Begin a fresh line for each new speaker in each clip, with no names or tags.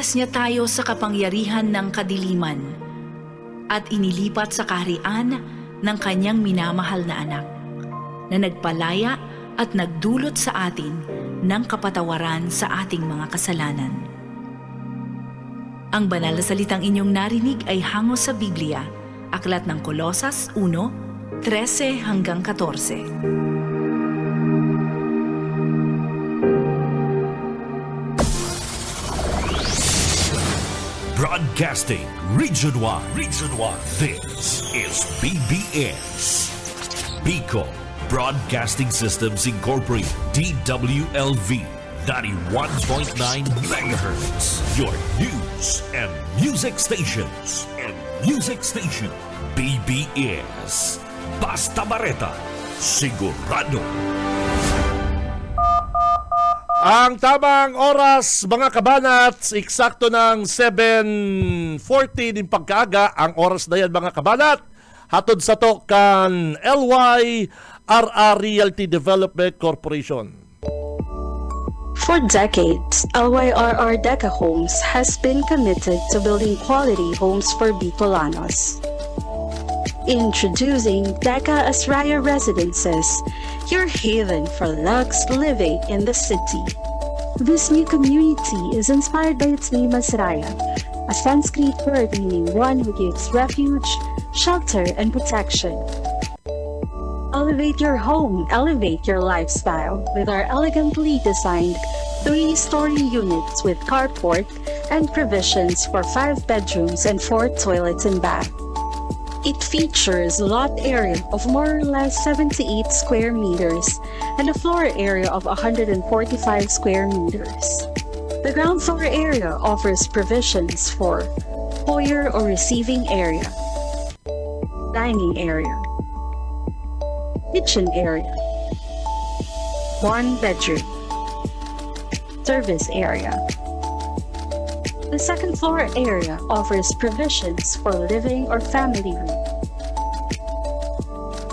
Ininligtas niya tayo sa kapangyarihan ng kadiliman at inilipat sa kaharian ng kanyang minamahal na anak, na nagpalaya at nagdulot sa atin ng kapatawaran sa ating mga kasalanan. Ang banal na salitang inyong narinig ay hango sa Biblia, Aklat ng Kolosas 1:13 hanggang 14.
Broadcasting Region 1. This is BBS. Bicol Broadcasting Systems Incorporated. DWLV 91.9 MHz. Your news and music stations. BBS. Basta Bareta. Sigurado.
Ang tamang oras, mga kabanat, eksakto ng 7:40 din pagkaaga. Ang oras na yan, mga kabanat, hatod sa to kan LYRR Realty Development Corporation.
For decades, LYRR Deca Homes has been committed to building quality homes for Bicolanos. Introducing Deca Asraya Residences, your haven for luxe living in the city. This new community is inspired by its name Asraya, a Sanskrit word meaning one who gives refuge, shelter, and protection. Elevate your home, elevate your lifestyle with our elegantly designed 3-story units with carport and provisions for 5 bedrooms and 4 toilets and bath. It features a lot area of more or less 78 square meters and a floor area of 145 square meters. The ground floor area offers provisions for foyer or receiving area, dining area, kitchen area, 1 bedroom, service area. The second floor area offers provisions for living or family room,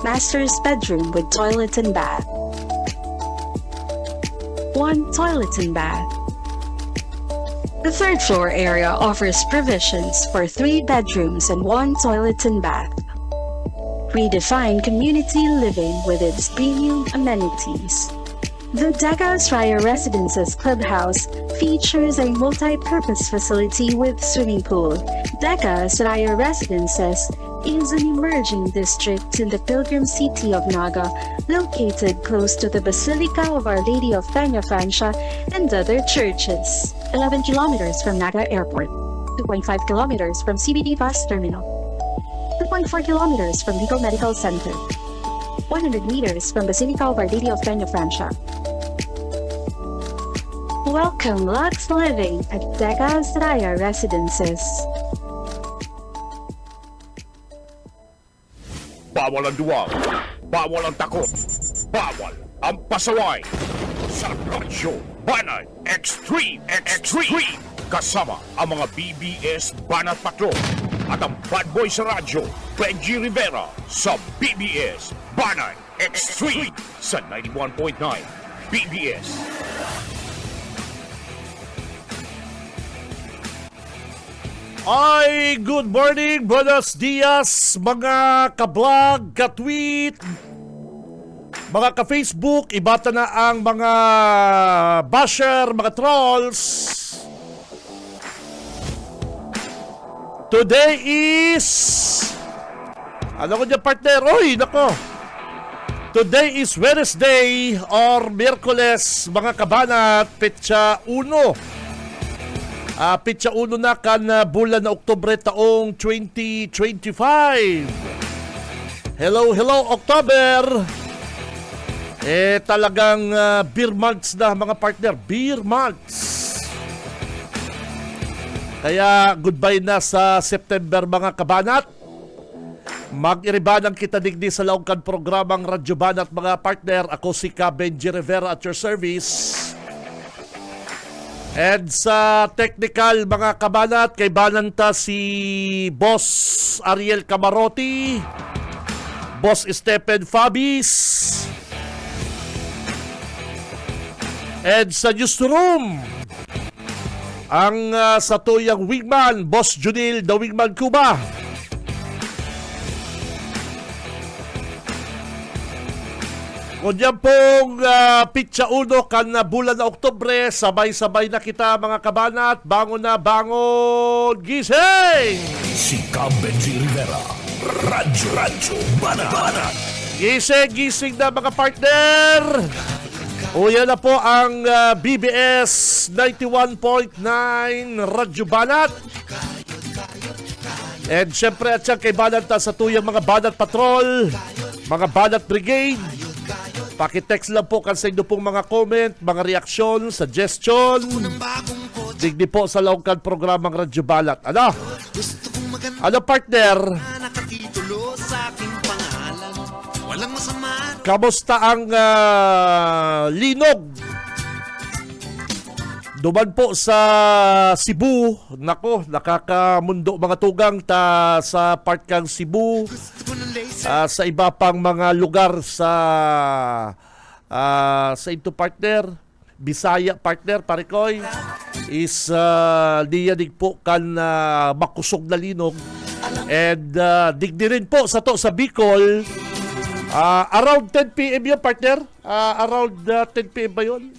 master's bedroom with toilet and bath, 1 toilet and bath. The third floor area offers provisions for 3 bedrooms and 1 toilet and bath. Redefine community living with its premium amenities. The Deca Asraya Residences Clubhouse features a multi-purpose facility with swimming pool. Deca Asraya Residences is an emerging district in the pilgrim city of Naga, located close to the Basilica of Our Lady of Peña Francia and other churches. 11 kilometers from Naga Airport, 2.5 kilometers from CBD Bus Terminal, 2.4 kilometers from Bicol Medical Center, 100 meters from Basilica of Our Lady of Peña Francia. Welcome Lux Living at Deca Asraya Residences.
Bawal ang duwag, bawal ang takot, bawal ang pasaway. Sa Radyo Banat Extreme kasama ang mga BBS Banat Patrol at ang bad boy sa radyo, Benji Rivera sa BBS Banat Extreme sa 91.9 BBS.
Ay, good morning, buenos dias, mga ka-vlog, ka-tweet, mga ka-Facebook, ibata na ang mga basher, mga trolls. Today is, ano ko dyan, partner? Oy, nako. Today is Wednesday or Miyerkules, mga kabanat, petsa 1. Pitsa 1 na kan bulan na Oktubre taong 2025. Hello, October! Talagang beer months na, mga partner. Beer months. Kaya goodbye na sa September, mga kabanat. Mag-iribanang kita digdi sa laongkan programang Radyo Banat, mga partner. Ako si Benji Rivera at your service. And sa technical, mga kabanat, kay bananta si Boss Ariel Camarotti, Boss Stephen Fabis, and sa newsroom, ang satuyang wingman, Boss Junil, the Wingman Cuba. Kunyan pong pitsa uno kan na bulan na Oktubre, sabay-sabay na kita mga kabanat. Bangon na, bangon, gising!
Si Cam Benji Rivera, Radyo Banat.
Gising na mga partner! O yan na po ang BBS 91.9 Radyo Banat. And syempre at siya kay Banat sa tuyang mga Banat Patrol, mga Banat Brigade. Pakitext lang po kasi inyo pong mga comment, mga reaksyon, suggestion. Digdi po sa longkan programang Radyo Banat. Ano? Ano partner?
Nakatitulo sa aking pangalan. Walang masama.
Kamusta ang linog? Duman po sa Cebu. Nako, nakakamundo mga tugang ta sa part kang Cebu.
Gusto ko ng laser.
Sa iba pang mga lugar sa ito partner, Bisaya partner, Parikoy, is diyadig po kan makusog na linog. And digdi rin po sa to sa Bicol, around 10 p.m. yun partner, around 10 p.m. ba yun?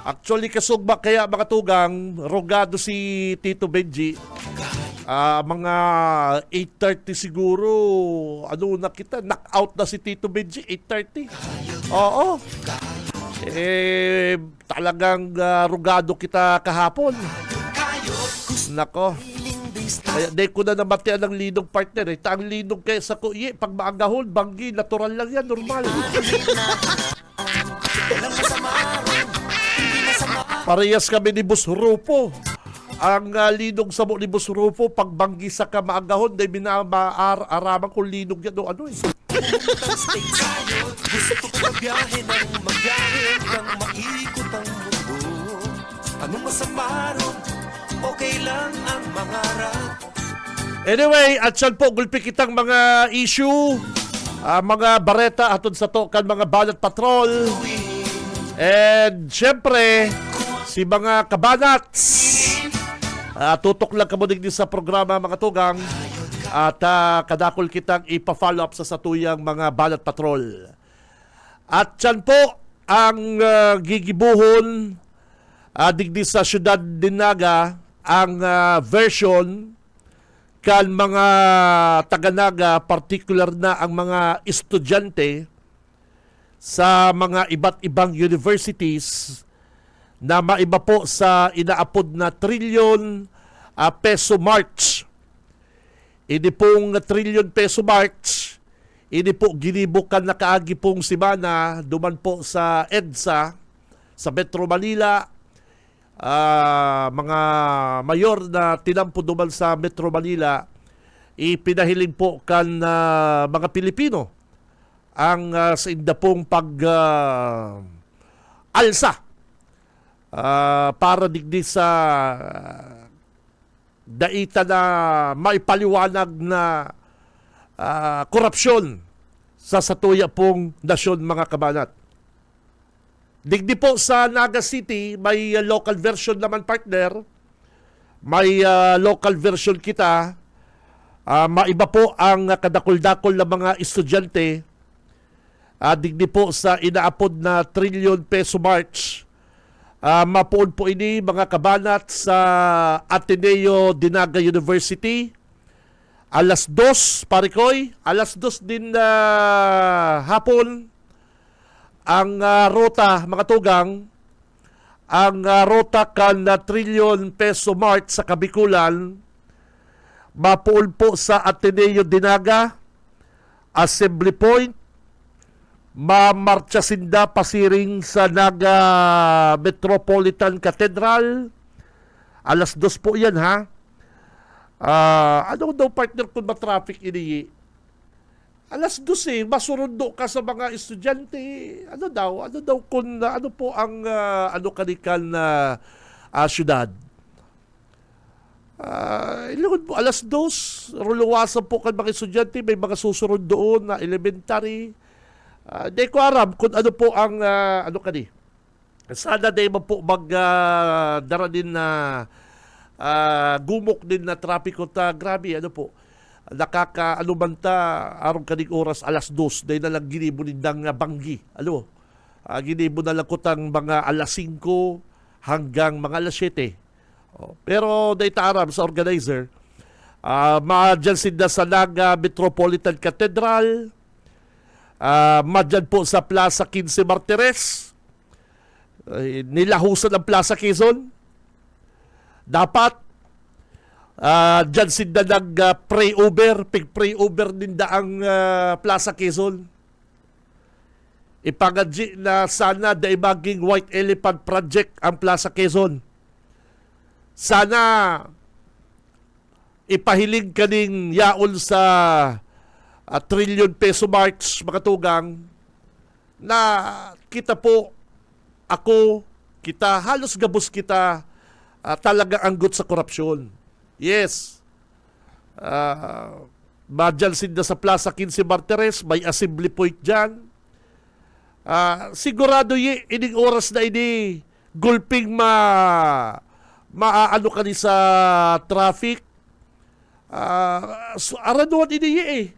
Actually kasugba kaya mga tugang, rogado si Tito Benji. Mga 8:30 siguro, ano na kita, knock-out na si Tito Benji, 8:30. Oo. Talagang rugado kita kahapon. Nako. Kaya di ko na namatian ng linog partner. Ang linog kaya sa kuye, pag maagahon, banggi, natural lang yan, normal. Parehas kami ni Boss Rupo. Ang linog sa mo ni Boss Rupo, pag banggi sa kamaagahon, dahil binamaaraman kong linog yan o ano eh.
Gusto ko magbiyahe ng magbiyahe hanggang maikot ang mundo. Anong masama ron? Okay lang ang mangarap.
Anyway, at siyan po, gulpi kitang mga issue, mga bareta atod sa to, kan mga Banat Patrol. And syempre, si mga kabanats, tutok lang kamunig din sa programa mga tugang at kadakol kitang ipa-follow up sa satuyang mga Banat Patrol. At yan po ang gigibuhon digdi sa Syudad Dinaga ang version kan mga taga-Naga, particular na ang mga estudyante sa mga iba't ibang universities na maiba po sa inaapod na trilyon peso march. Ini pong trilyon peso march, ini po ginibukan na kaagi pong simana duman po sa EDSA, sa Metro Manila. Mga mayor na tinampo duman sa Metro Manila, ipinahiling po kan mga Pilipino ang sa indapong alsa para digdi sa daita na maipaliwanag na korupsyon sa satuya pong nasyon mga kabanat. Digdi po sa Naga City, may local version naman partner. May local version kita. Maiba po ang kadakol-dakol na mga estudyante. Digdi po sa inaapod na trilyon peso march. Mapuon po ini mga kabanat sa Ateneo Dinaga University. Alas 2, Parikoy. Alas 2 din hapon. Ang rota, mga tugang, ang rota kan na trilyon peso march sa Kabikulan, mapuon po sa Ateneo Dinaga, Assembly Point, mamarcha sinda pasiring sa Naga Metropolitan Cathedral. Alas 2 po yan ha. Ano daw partner kung ma-traffic ini? Alas 2 masurundo ka sa mga estudyante. Ano daw kung ano po ang kanikan na syudad. Ilunod po, alas 2, ruluwasan po kan mga estudyante, may mga susunod doon na elementary. Di ko aram kung ano po ang sana di mo po magdara din na gumok din na trapiko ta grabe ano po nakakaanumanta aron kaning oras alas 2 dahil na lang ginibo nindang banggi ginibo na lang kutang mga alas 5 hanggang mga alas 7 pero dahil aram sa organizer madyan sila sa Naga Metropolitan Cathedral madyan po sa Plaza 15 Martires nilahusan ang Plaza Quezon dapat dyan sila nag-pray over, pig-pray over din daang Plaza Quezon. Ipangadji na sana dahil maging White Elephant Project ang Plaza Quezon. Sana ipahiling kaning yaon sa trillion peso marks mga tugang na kita po, ako, kita, halos gabos kita talaga anggot sa korupsyon. Yes. Madyan sila sa Plaza 15 Martires, may assembly point dyan. Sigurado ining oras na ini gulping maaano ka ni sa traffic. So, araduan ini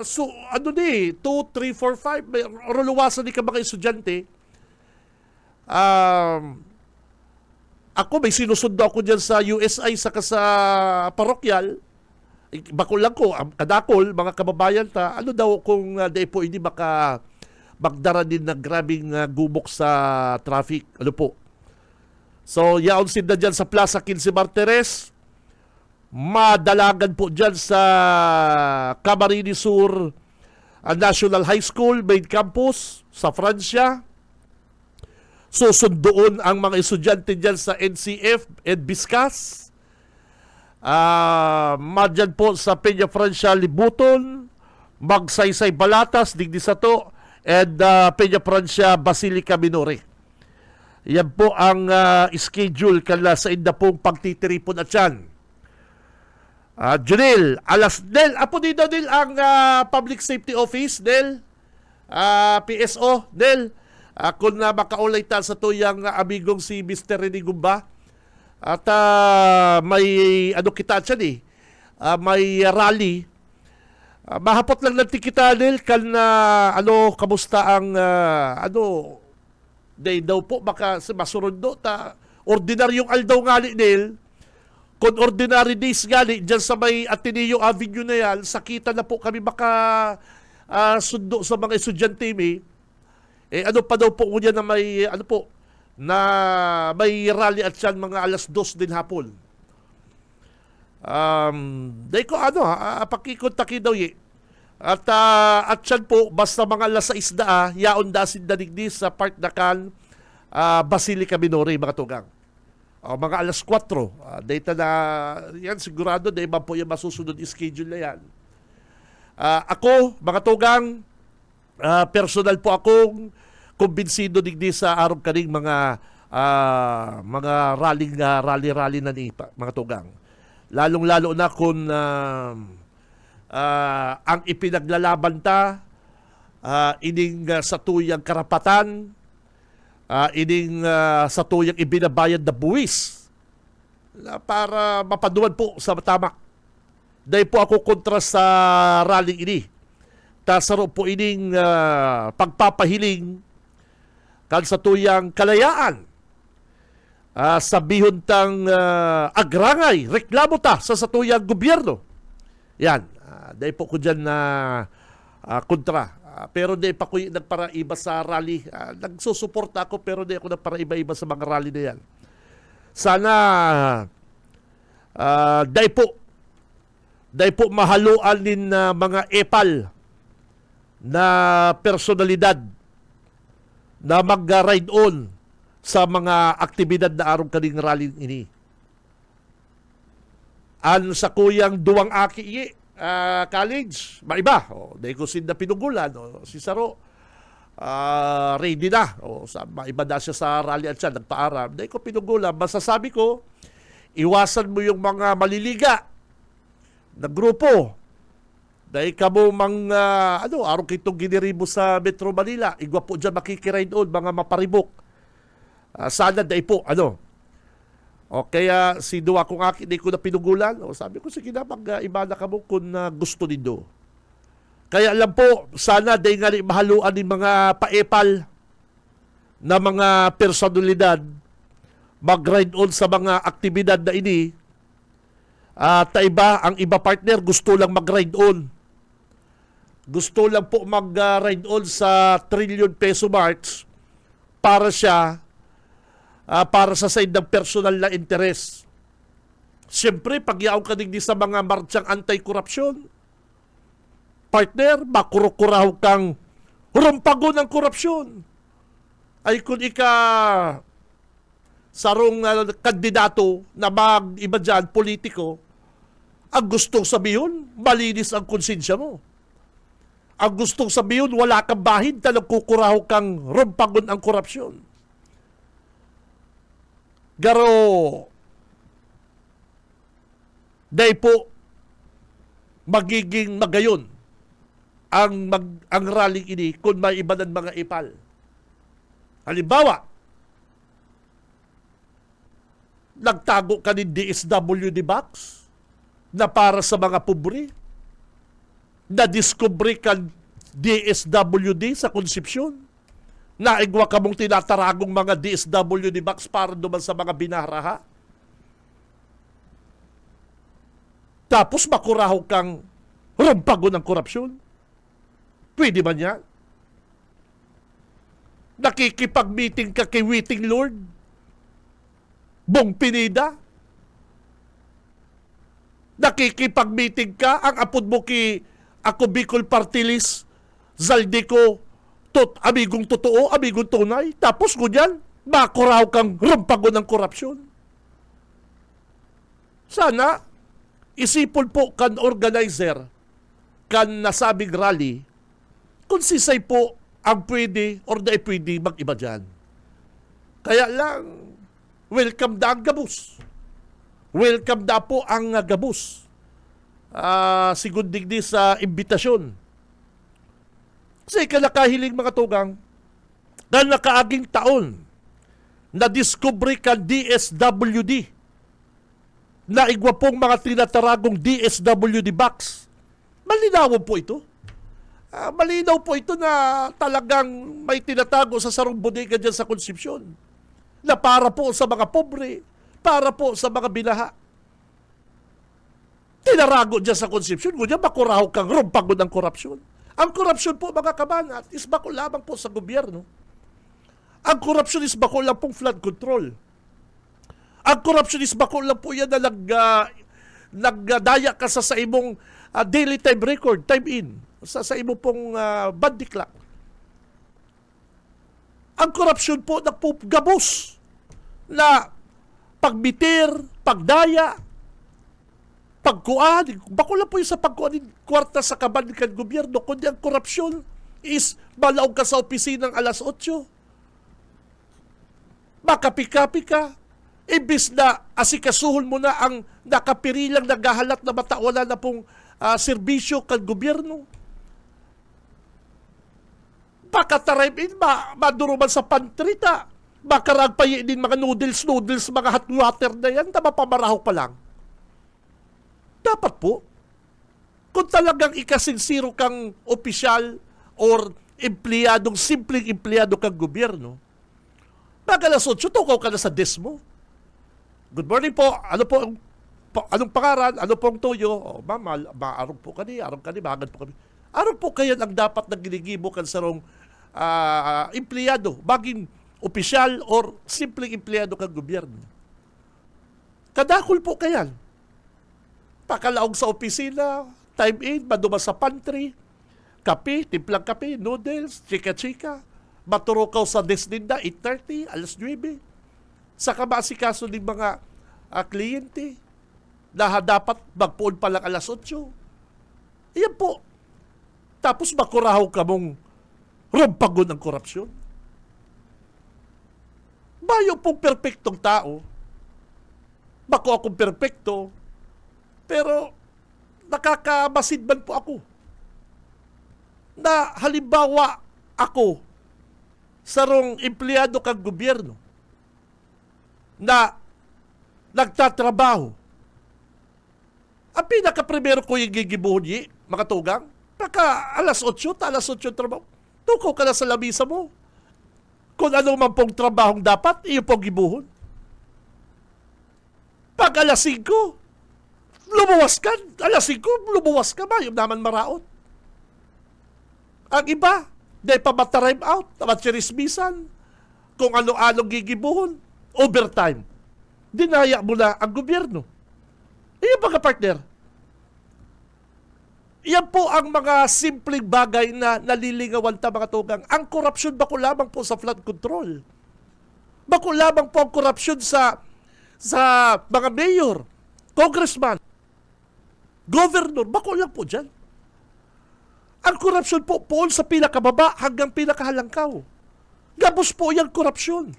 so, ano ni, 2, 3, 4, 5, may ruluwasan ni ka mga estudyante. Ako may sinusundo ako dyan sa USI saka sa parokyal. Bakol lang ko, kadakol, mga kababayan ta, ano daw kung di po hindi baka magdara din na grabing gumok sa traffic. Ano po? So, yaon sila dyan sa Plaza 15 Martires. Madalagan po dyan sa Camarines Sur National High School, Main Campus, sa Francia. Susundoon ang mga estudyante dyan sa NCF and Biscas. Madyan po sa Peña Francia Libuton, Magsaysay Balatas, Digdi Sato, and Peña Francia Basilica Minore. Yan po ang schedule kala sa inda pong pagtitiripon at yan. Junil, alas Del, apo dito Del ang Public Safety Office, Del, PSO, Del, kung makaulay ta sa tuyang amigong si Mr. Rene Gumba at may ano kita dyan may rally mahapot lang natin kita Del kan kamusta ang day daw po baka masurod do ta ordinaryong aldaw ngali Del kung ordinary days ngali dyan sa may Ateneo Avenue na yan sakita na po kami baka sundo sa mga estudyante ano pa daw po niya na may na may rally at yan mga alas 2 din hapon. Dahil ko pakikontakin daw at yan po basta mga alas 6 yaon dasin daligdi sa part na kan Basilica Minore mga tugang. Mga alas 4 data na yan sigurado dahil ba po yung masusunod schedule na yan. Ako mga tugang personal po akong kumbinsido digdi sa araw kaning mga rally na ni mga tugang. Lalong-lalo na kung ang ipinaglalaban ta ining sa tuyang karapatan, ining sa tuyang ibinabayad na buwis para mapaduan po sa tama. Dahil po ako kontra sa rally ini. Tasaro po ining pagpapahiling kan sa tuyang kalayaan sa bihuntang agrangay, reklamo ta sa tuyang gobyerno. Yan. Dahil po ko dyan na kontra. Pero di pa ko nagparaiba sa rally. Nagsusuporta ako pero di ako nagparaiba-iba sa mga rally na yan. Sana dahil po mahaluan din mga epal na personalidad na mag-ride on sa mga aktibidad na arong kaning rally ini. An sa kuyang duwang aki college, maiba. Dahil ko sinda pinugulan, si Saro, ready na. Maiba na siya sa rally at siya, nagpaaram. Dahil ko pinugulan, masasabi ko, iwasan mo yung mga maliliga na grupo. Dahil kamo araw kitong giniribo sa Metro Manila, igwa po dyan makikiride on, mga maparibok. Sana dahil po, O kaya si duwa kong aki, di ko na pinugulan. O sabi ko, sige na, mag-ibada ka mo kung gusto nindo. Kaya alam po, sana day nga rin mahaluan ng mga paepal na mga personalidad mag-ride on sa mga aktibidad na ini. Ang iba partner, gusto lang mag-ride on. Gusto lang po mag-ride on sa trillion peso march para sa side ng personal na interest. Siyempre, pag yaong ka digdi sa mga marchang anti-korupsyon, partner, makurukuraw kang rumpago ng korupsyon. Ay kung sarong kandidato na mag-iba dyan, politiko, ang gustong sabihin, malinis ang konsensya mo. Ang gustong sabihin, wala kang bahid na nagkukuraw kang rumpagon ang korupsyon. Garo, dahil po, magiging magayon ang rally ini kung may iba ng mga ipal. Halimbawa, nagtago ka ng DSWD box na para sa mga pobre, na-discovery ka DSWD sa konsepsyon, naigwa ka mong tinataragong mga DSWD box para duman sa mga binaraha. Tapos makuraho kang rumpago ng korupsyon. Pwede ba niya? Nakikipag-meeting ka kay Waiting Lord Bong Pineda. Nakikipag-meeting ka ang apod mo ki ako Bicol Party List Zaldico amigong totoo, amigong tunay. Tapos kunyan, makuraw kang rumpago ng korupsyon. Sana, isipon po kan organizer, kan nasabing rally, kung sisay po ang pwede or na pwede mag-iba dyan. Kaya lang, welcome na ang gabus. Welcome na po ang gabus. Sigundig di sa imbitasyon. Kasi kalakahiling mga tugang, na nakaaging taon, na-discovery ka DSWD, na igwa pong mga tinataragong DSWD box. Malinaw po ito. Malinaw po ito na talagang may tinatago sa sarong bodega dyan sa konsepsyon. Na para po sa mga pobre, para po sa mga binaha. Tinarago dyan sa konsepsyon, ngunyan makuraw kang rumpago ng korupsyon. Ang korupsyon po, mga kabanat, is bako lamang po sa gobyerno. Ang korupsyon is bako lang pong flood control. Ang korupsyon is bako lang po yan na nagdaya ka sa imong daily time record, time in, sa imong pong bandi clock. Ang korupsyon po nagpugabos na pagbitir, pagdaya, pagkuan, bako lang po yung sa pagkuan ng kwarta sa kaban ng gobyerno, kundi ang korupsyon is malaog ka sa opisinang alas 8. Makapi-kapi ka, ibis na asikasuhon mo na ang nakapirilang naghahalat na mata, wala na pong serbisyo kan gobyerno. Pagkatarayin, maduruman sa pantrita, makaragpayin din mga noodles, mga hot water na yan, na mapamaraho pa lang. Dapat po, kung talagang ikasinsiro kang opisyal or empleyadong, simpleng empleyado kang gobyerno, magalas 8, tukaw ka na sa desk mo. Good morning po. Anong pangaran? Ano pong tuyo? Oh, ma'am, maarong po kani, magad po kami. Arong po kayo ang dapat na ginigibo kan sarong empleyado, baging opisyal or simpleng empleyado kang gobyerno. Kadakol po kayan. Pakalaog sa opisina, time in, maduma sa pantry, kape, timplang kape, noodles, chika-chika, maturukaw sa desninda, 8:30, alas 9. Saka maasikaso ng mga kliyente na dapat magpuon pa lang alas 8. Iyan po. Tapos makurahaw ka mong rumpagon ng korupsyon. Bayo pong perpektong tao. Bako akong perpekto, pero nakakamasidban po ako na halimbawa ako sarong empleyado kang gobyerno na nagtatrabaho. Ang pinaka-primero ko yung gigibuhon yi, mga tugang, pagka alas 8, alas 8 trabaho, tuko ka na sa lamisa mo. Kung ano man pong trabahong dapat, iyo pong gibuhon. Pag alas 5, lumuwas ka. Alas 5, lumuwas ka ba? Yung naman maraot. Ang iba, di pa matarime out, machirismisan, kung ano-anong gigibuhon, overtime. Dinaya mo na ang gobyerno. Iyan ba partner? Yan po ang mga simpleng bagay na nalilingawan ta mga tugang. Ang korupsyon bako lamang po sa flood control. Bako lamang po ang korupsyon sa mga mayor, congressman, governor. Bako lang po dyan. Ang korupsyon po sa pinakababa hanggang pinakahalangkaw. Gabos po yan korupsyon.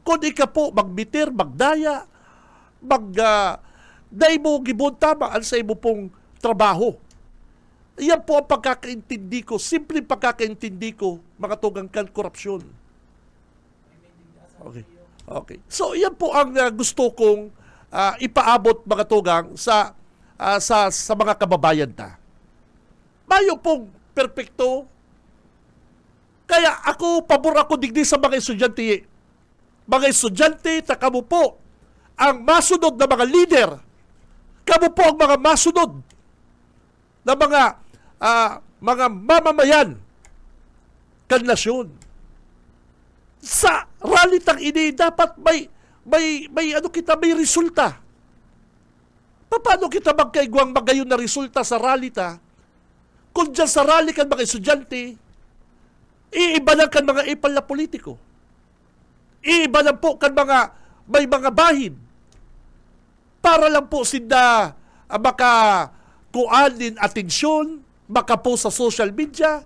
Kung ika po magbitir, magdaya, dahil mo gibuntamaan sa imo pong trabaho. Yan po ang pagkakaintindi ko, simpleng pagkakaintindi ko, mga tugang kan korupsyon. Okay. So, yan po ang gusto kong ipaabot, mga tugang, sa mga kababayan ta. Mayo pong perpekto. Kaya pabor ako digdi sa mga estudyante. Mga estudyante, kamo po ang masunod na mga leader. Kamo po ang mga masunod na mga mamamayan kan nasyon. Sa rally tang ini dapat may resulta. Paano kita magkaigwang magayon na resulta sa rally ta? Kung dyan sa rally kan mga estudyante, iiba lang kan mga ipal na politiko. Iiba lang po kan may mga bahin. Para lang po sila makakuan din atensyon, makapost sa social media.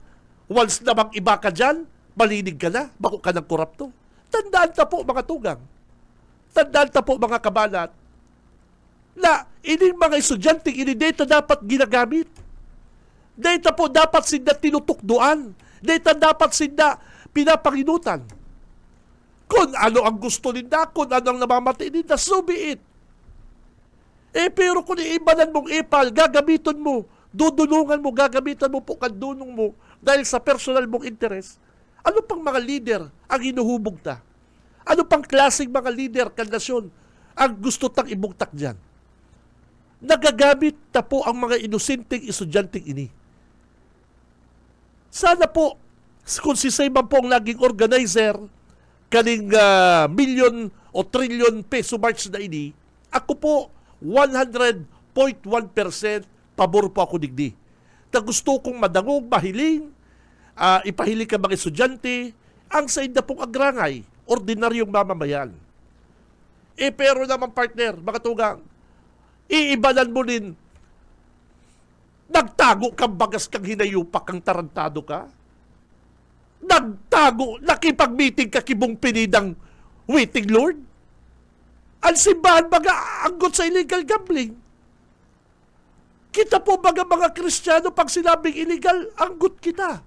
Once na iba ka dyan, malinig ka na, bako ka ng korupto. Tandaan ta po mga tugang. Tandaan ta po mga kabalat na ining mga estudyante, ini data dapat ginagamit. Data po dapat sila tinutukduan. Data dapat sila pinapanginutan. Kung ano ang gusto nila, kung ano ang namamati nila, so be it. Pero kung iibanan mong ipal, gagamitin mo, dudulungan mo, gagamitan mo po kandunong mo dahil sa personal mong interes, ano pang mga leader ang hinuhubog ta? Ano pang klaseng mga leader kan nasyon ang gusto tang ibugtak dyan? Nagagamit ta po ang mga inosenteng estudyanteng ini. Sana po, kung si Sayman po ang naging organizer, kaning milyon o trilyon peso march na ini, ako po, 100.1% pabor po ako digdi. Na gusto kong madangog, mahiling, ipahiling ka mga estudyante, ang sa inda pong agrangay, ordinaryong mamamayan. Pero naman partner, mga tugang, iibalan mo din, nagtago kang bagas kang hinayupak kang tarantado ka? Nagtago, nakipag-meeting ka kibong pinidang waiting lord? Ang simbahan baga anggot sa illegal gambling. Kita po baga mga Kristiyano pag sinabing illegal, anggot kita.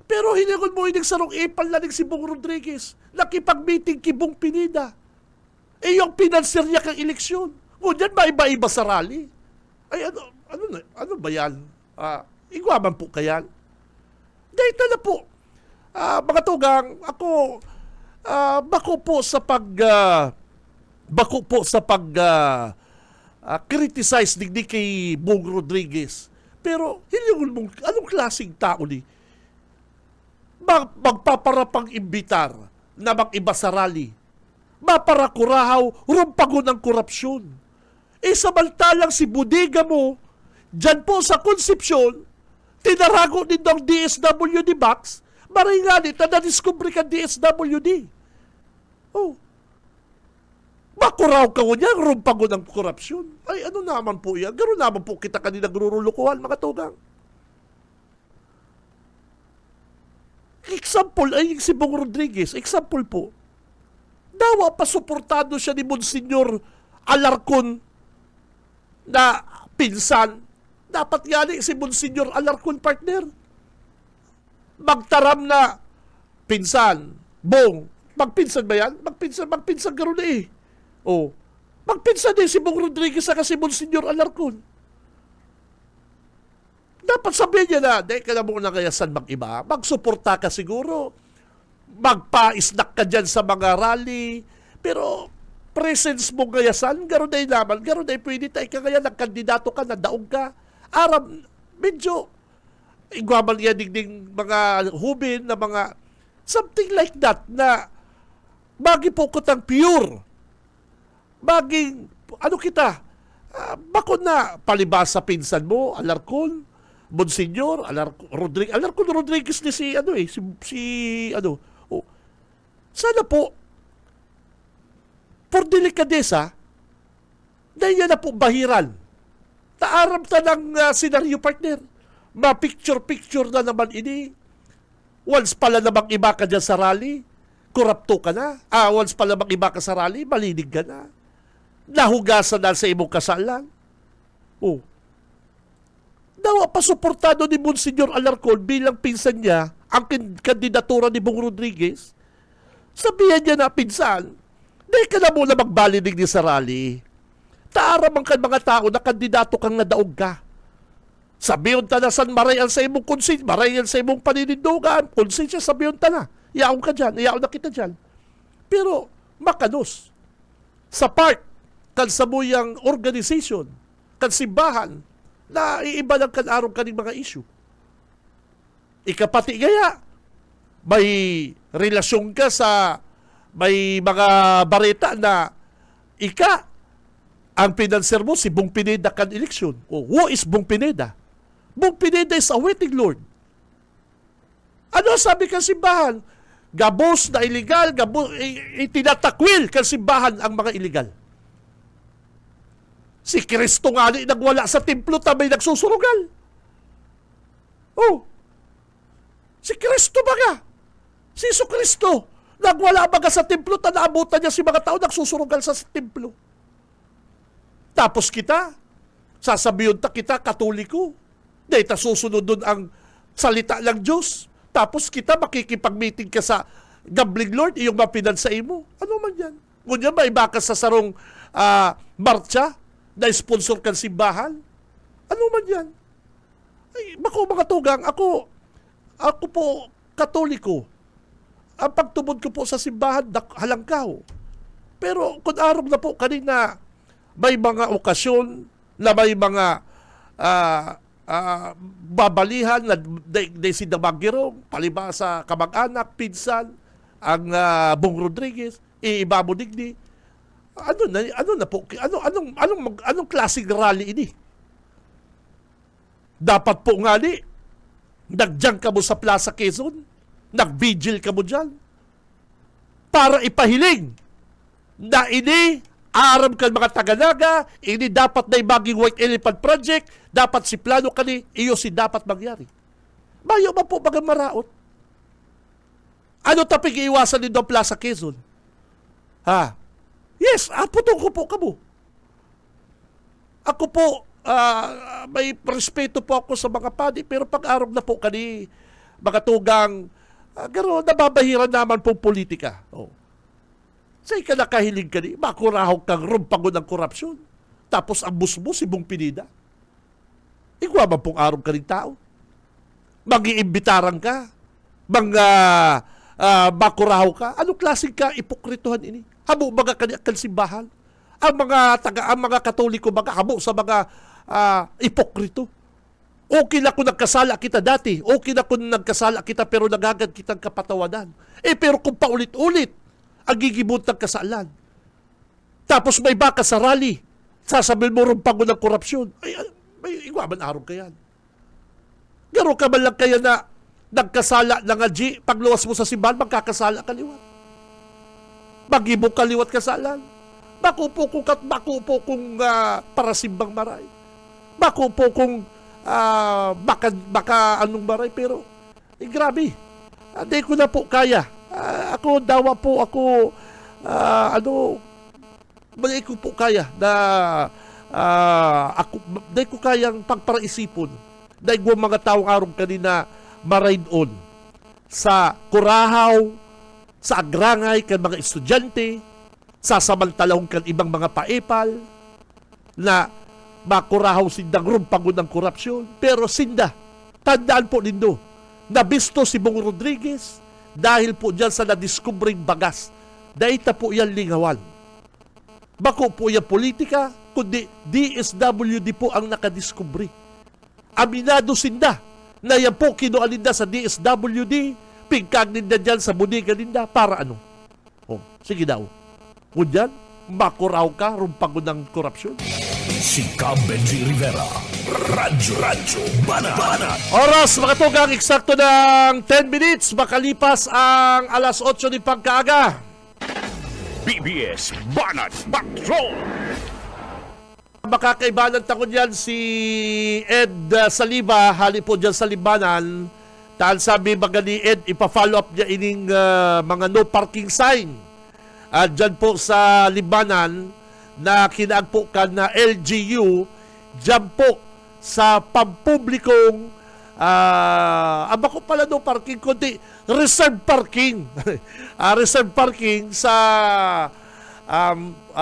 Pero hinagod mo ining sarong ipal na si Bong Rodriguez, nakipag-meeting kibong pinida. Yung pinanser niya kang eleksyon. Ngunyan maiba-iba sa rally. Ay ano ba yan? Igwaman po kayan. Dahil na po. Mga tugang, ako bako po sa criticize digdi kay Bong Rodriguez. Pero hilingol mong anong klaseng tao ni? Magpaparapang imbitar na mag-iba sa rally. Maparakurahaw, rumpago ng korupsyon. Samantalang si Budiga mo, dyan po sa Konsepsyon, tinarago din ng DSWD box, maringanit na na-discovery ka DSWD. Makuraw ka mo niya, rumpago ng korupsyon. Ay, ano naman po yan? Gano'n naman po kita kanina nagurulukuhan, mga tugang. Example ay si Bong Rodriguez. Example po. Dawa pa suportado siya ni Monsignor Alarcon na pinsan. Dapat nga si Monsignor Alarcon partner. Magtaram na pinsan. Bong. Magpinsan ba yan? Magpinsan gano'n eh. Oh, magpinsan din si Bong Rodriguez sa si Monsignor Alarcon. Dapat sabihin niya na, di ka na muna kayasan mag-iba. Magsuporta ka siguro. Magpa-snack ka dyan sa mga rally. Pero presence mo kayasan, gano'n na naman. Gano'n na pwede tayo ka kaya nagkandidato ka, nadaog ka. Aram, medyo igwaman niya ding mga hubin na mga something like that na bagi po ko tang pure. Baging, ano kita, bakit na palibasa pinsan mo, Alarcon, Monsignor, Alarcon Rodriguez ni si oh. Sana po por delikadesa dahil yan na po bahiran. Taaram ta ng senaryo partner. Ma-picture na naman ini. Once pala namang iba ka dyan sa rally, korapto ka na. Once pala namang iba ka sa rally, malinig ka na. Nahugasan na sa imong kasalan. Oh. Dawa pa suportado ni Monsignor Alarcon bilang pinsan niya ang kandidatura ni Bong Rodriguez. Sabihan niya na pinsan, di ka na muna magbalinig ni sa rally. Taaram ang mga tao na kandidato kang nadaog ka. Sabihan ta na san marayan sa imong konsin, marayan sa imong paninindugan, konsensya sabihan ta na. Iyaon ka dyan, iyaon na kita dyan. Pero makanos, sa part, kan sabuyang organization, kan simbahan, na iiba lang kan-arong kaning mga issue. Ikapati gaya, may relasyon ka sa may mga bareta na ang pinanser mo si Bong Pineda kan eleksyon. Who is Bong Pineda? Bong Pineda is a waiting Lord. Ano sabi kan simbahan? Gabos na illegal, itinatakwil kan simbahan ang mga illegal. Si Kristo nga nagwala sa templo tamay nagsusurugal. Oh. Si Kristo baga. Si Isu Kristo. Nagwala baga sa templo ta naabutan niya si mga tao nagsusurugal sa templo. Tapos kita, sasabihin ta kita katoliko. Dahil ta susunod dun ang salita ng Diyos. Tapos kita makikipag-meeting ka sa gambling lord, iyong mapinansa mo. Ano man yan? Ngunyan ba iba ka sa sarong marcha? Na sponsor kan simbahan? Ano man yan? Ay, bako mga tugang, ako po katoliko. Ang pagtubod ko po sa simbahan, halangkaw. Pero kung araw na po kanina, may mga okasyon na may mga babalihan na si Damagirong, palibasa kamag-anak, pinsan, ang Bong Rodriguez, iibabo digdi. Anong klaseng rally ini? Dapat po nga nagdiyan ka mo sa Plaza Quezon, nag-vigil ka mo dyan, para ipahiling na ini, aram ka mga taga-naga, ini dapat na maging White Elephant Project, dapat si plano ka iyo si dapat mangyari. Bayo ba po bagang maraot? Ano tapig iiwasan din doon Plaza Quezon? Ha? Yes, putong ko po kamo. Ako po, may respeto po ako sa mga padi, pero pag-araw na po mga tugang, gano'n, nababahiran naman po politika. Oh. Say ka nakahilig ka makurahog kang rumpago ng korupsyon. Tapos ang busbo si Bong Pineda. Igwa man pong araw ka rin tao. Mag-iimbitaran ka. Makurahaw ka. Anong klaseng ka ipokrituhan ini? Habo baga kan simbahan. Ang mga Katoliko baga habo sa mga ipokrito. Okay na kung nagkasala kita dati. Okay na kung nagkasala kita pero nagagad kitang kapatawanan. Pero kung paulit-ulit ang gigibuntang kasalan. Tapos may baka sa rally. Sasabihin mo rumpago ng korupsyon. May igwaman araw ka yan. Garo ka man lang kaya na nagkasala na nga pagluwas mo sa simbahan, magkakasala kaliwat. Magibok kaliwat kasalan. Makupo kung parasimbang maray. Makupo kung baka anong maray. Pero, grabe. Hindi ko na po kaya. Ako, dawa po ako, hindi ko po kaya na hindi ko kayang pagparaisipon dahil mga taong araw kanina maride on sa kurahaw, sa agrangay kan mga estudyante, sasamantalahong kan ibang mga paepal na makurahaw sindang rumpagon ng korupsyon. Pero sinda, tandaan po nindo, nabisto si Bong Rodriguez dahil po dyan sa nadiskubring bagas. Daita po yan lingawan. Bako po yan politika, kundi DSWD po ang nakadiskubre. Aminado sinda na yan po kinualinda sa DSWD, pingkag ninda dyan sa budiga ninda, para ano? Oh, sige daw. Kunyan, makuraw ka, rumpagon ng korupsyon.
Si Benji Rivera, Radyo Banat.
Oras, mga tugang, eksakto ng 10 minutes, makalipas ang alas 8 ni pagkaaga.
BBS Banat Patrol.
Makakaibanan takon yan si Ed Saliba, hali po dyan sa Libanan. Dahil sabi baga ni Ed, ipa-follow up niya ining mga no parking sign. At dyan po sa Libanan, na kinaagpukan na LGU, dyan po sa pampublikong, aba ko pala no parking, kundi reserve parking. Reserve parking sa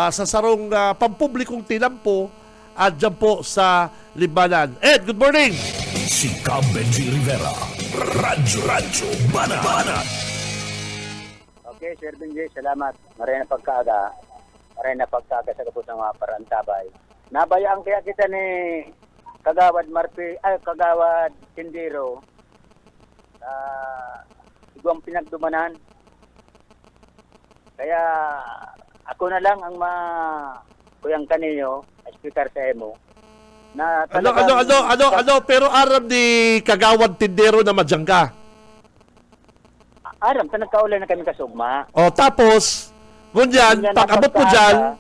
sarong pampublikong tinampo at dyan po sa Libanan. Ed, good morning!
Si Benji Rivera, Radyo Banat.
Okay, Sir Benji, salamat. Maray na pagkaaga sa kapos ng mga parantabay. Nabayaan kaya kita ni Kagawad Tindero sa igwang pinagdumanan. Kaya ako na lang ang kuyang kaniyo, speaker sa emo. Na
Ano, pero aram ni Kagawad Tindero na madyangga.
Aram, nagkaulay na kami kasugma.
O, tapos, ngunyan, pag-abot mo dyan,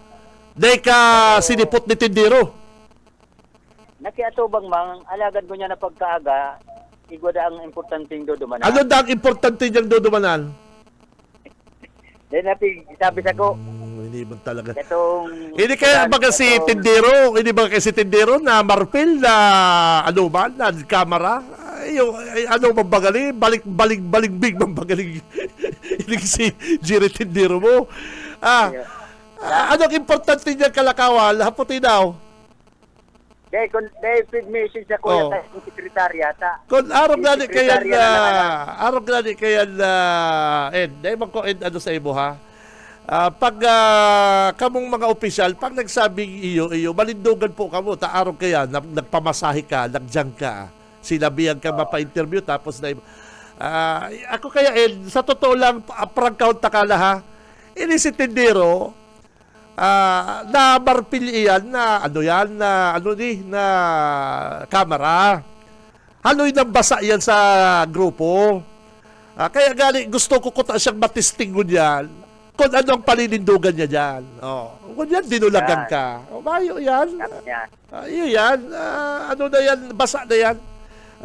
day ka sinipot ni Tindero.
Nakiatubang mang, alagad ko niya na pagkaaga, igwada ang importanteng dodumanan.
Ano daw ang importante niyang dodumanan?
Then, sabi sa ko,
Hindi mo talaga.
itong...
Hindi kaya baga si Tindero, hindi ba kasi Tindero na marpil na ano ba, na kamera? Ano mabagali? Baligbig mabagaling. Hindi si Jerry Tindero mo. Anong importante niya kalakawal? Haputin daw.
Dahil feed message ako
Oh.
yung sekretarya ta.
Kung araw gani kaya
Sekretarya
Ed, dahil ko Ed ano sa imo ha? Pag kamong mga opisyal, pag nagsabing iyo, malindugan po kamo, araw kaya, nagpamasahe ka, nagjang ka, sinabihan ka mapa-interview, tapos na ako kaya Ed, sa totoo lang, prank count takala ha, ini si Tindero, na marpil iyan na na kamera. Haloy nang basa yan sa grupo. Kaya gali gusto ko kuta siyang matistingon yan kung anong paninindugan niya dyan. Kung yan, dinulagan ka. Mayo yan. Yan. Ano na yan, basa na yan.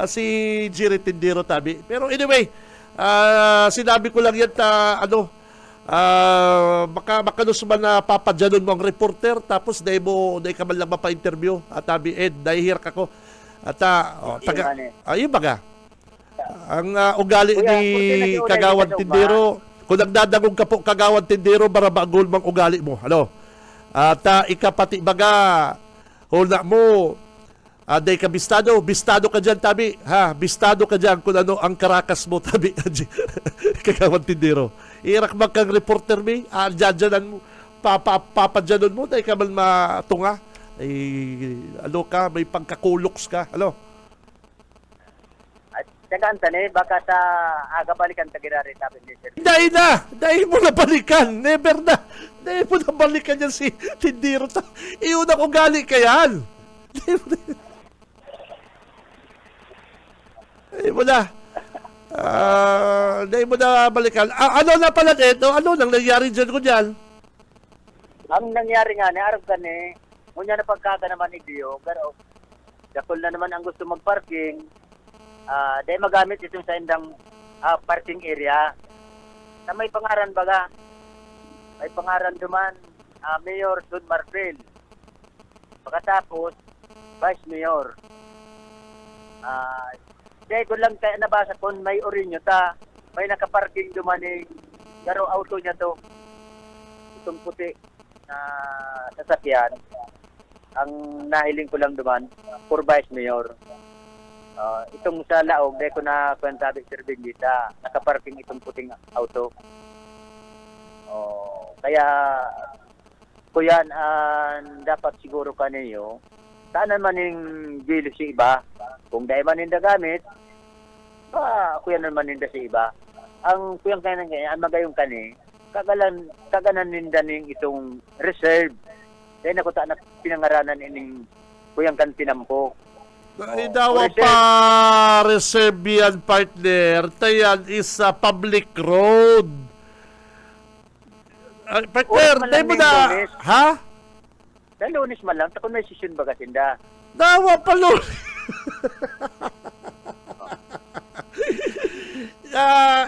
Si Jerry Tindero tabi. Pero anyway, sinabi ko lang yan makanus man na papadyanon mo ang reporter tapos dahi ka man lang mapa-interview at tabi Ed, dahihir ka ko at ayun baga ang ugali ni Kagawad Tindero, kung nagdadagog ka po Kagawad Tindero, barabagol mang ugali mo, at ikapati baga hula mo, day ka bistado ka dyan tabi, bistado ka dyan kung ano ang karakas mo tabi. Kagawad Tindero, irak mag kang reporter mi, dyan mo, papadyanon mo, dahil ka man matunga, may pagkakuloks ka,
At tagaan baka sa aga balikan tagirari tapos ni Sir.
Dahil mo na balikan, never na, dahil mo na balikan yan si Tindero, iunang ugali ka yan. Dahil mo na, dahil mo na balikan. Ano na pala ito? Ano nang nangyari dyan ko dyan?
Ang nangyari nga ni Arab kani, ngunya na pagkaka naman ni Dio, pero dakol na naman ang gusto magparking. Dahil magamit itong sa indang parking area. Na may pangaran baga. May pangaran duman, Mayor Sud Marfil. Pagkatapos, Vice Mayor. Dahil ko lang kaya nabasa kung may orinyo ta, may nakaparking duman garo auto niya to. itong puti na sasakyan, ang nahiling ko lang duman, for Vice Mayor. Itong sa Laog, dahil ko na kwentabi Sir Benjita, nakaparking itong puting auto. Kaya, kuyan, dapat siguro kaniyo, saan naman yung gilo si iba? Kung dahil man hindi gamit, kuyan naman hindi si iba. Ang kuyang kanan kanya, ang magayong kani, kaganan ninda ning itong reserve. Dahil ako na pinangaranan ining kuyang kan pinampo.
Dawa pa reserve yan, partner. Tayan is a public road. Partner,
Oo,
tayo mo
malamig,
na,
Lunes.
ha?
Dahil lunes man lang, takon may session ba kasinda?
Dawa pa Lunes.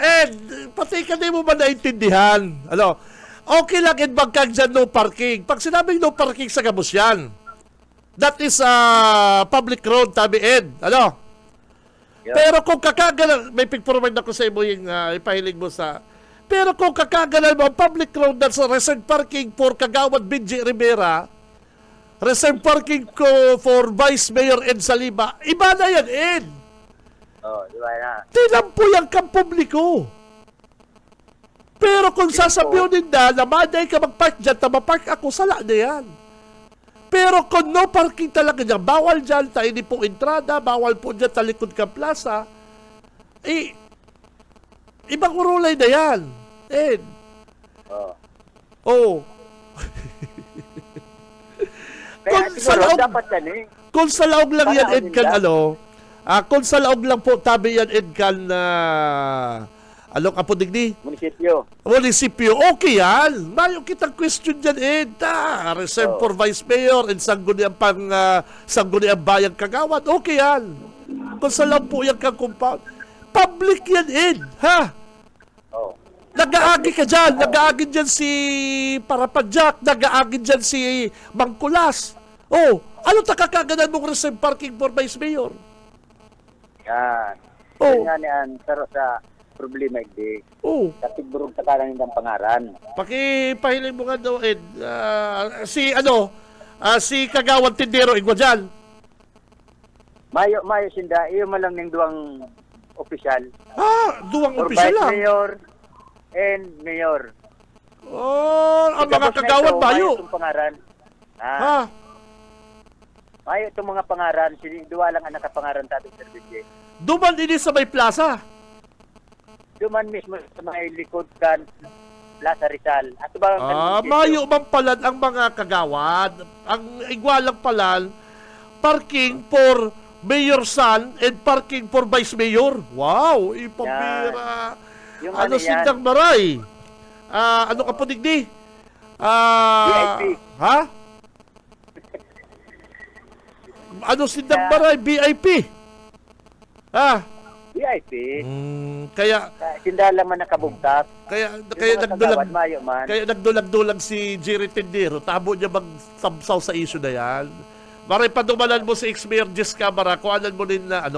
Ed, pati ka di mo ba naintindihan? Ano? Okay lang, Ed, magkag dyan no parking. Pag sinabing no parking sa Gabos yan, that is public road, tabi Ed. Ano?
Yeah.
Pero kung kakagalan, may pig-forward ako sa imo yung ipahilig mo sa... Pero kung kakagalan mo, public road na sa reserve parking for Kagawad Benji Rivera, reserve parking ko for Vice Mayor Ed Saliba, iba na yan, Ed.
Di ba na?
Tinampo yung kampubliko. Pero kung sasabihin na maday ka mag-park dyan, mapark ako, sala na yan. Pero kung no parking talaga dyan, bawal dyan, tayo hindi po entrada, bawal po dyan, talikod ka plaza, ibang urulay na yan. Ed. Oh.
Kaya
Kung
siguro,
sa loob-
dapat yan eh.
Kung sa laog lang yan,
Para
Edkan, kung sa laog lang po, tabi yan, Edkan, alok apo digdi?
Munisipyo.
Okay yan. Mayo kitang question dyan, Ed. Reserve for Vice Mayor and sangguni ang bayang Kagawad. Okay yan. Kung sa laog po yan kang compound. Public yan, Ed. Ha? Nag-aagi ka dyan. Nag-aagi dyan si Parapadjak. Nag-aagi dyan si Bangkulas. Ano takakaganan mong reserve parking for Vice Mayor?
Yan.
Oh.
Yan yan, pero sa problema hindi.
Oh.
Katigburong takalan ng pangaran.
Pakipahiling mo nga daw, Ed. Si Kagawad Tindero, igwa dyan.
Mayo sinda, iyo man lang ning duwang opisyal.
Duwang
For
opisyal
Vice
lang.
Mayor and Mayor.
Ang mga Kagawad bayo.
Itong pangaran.
Ha?
Mayo itong mga pangaran, duwa lang ang nakapangaran tabi sa service.
Duman ini sa may plaza.
Duman mismo sa may likod kan Plaza Rizal. At ba
Mayo man palan ang mga Kagawad. Ang igwalang palan, parking for Mayor San and parking for Vice Mayor. Wow, ipambira.
Yung
Ano
yan?
sindang maray? Ano ka po digdi?
VIP.
Ha? Ano sindang maray? VIP.
VIP.
Kaya
Sinda lang man nakabugtak.
kaya
Yung mga kagawad, mayo man.
Kaya nagdulag-dulag si Jerry Tindero. Tabo niya magsamsaw sa issue na yan. Maray padumalan mo si ex-mayor Jess Camara, kuanan mo din na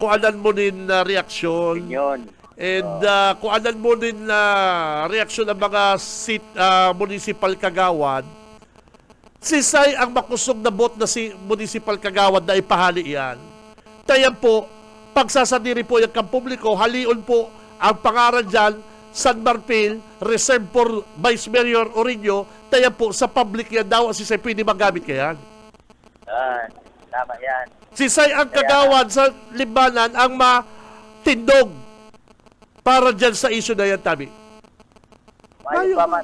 kuanan mo din na reaksyon.
Yun.
And kuanan mo din na reaksyon ng mga municipal kagawad. Sisay ang makusog na bot na si municipal kagawad na ipahali yan. Tayan po, pagsasadiri po yung kampubliko, halion po ang pangaran dyan, San Marpil, reserve for Vice Mayor Orinio, tayan po sa public yan daw, sisay pwede magamit ka yan.
Tama yan.
Sisay ang kagawad sa libanan ang matindog para dyan sa issue na yan, Tabi.
Mayo pa man.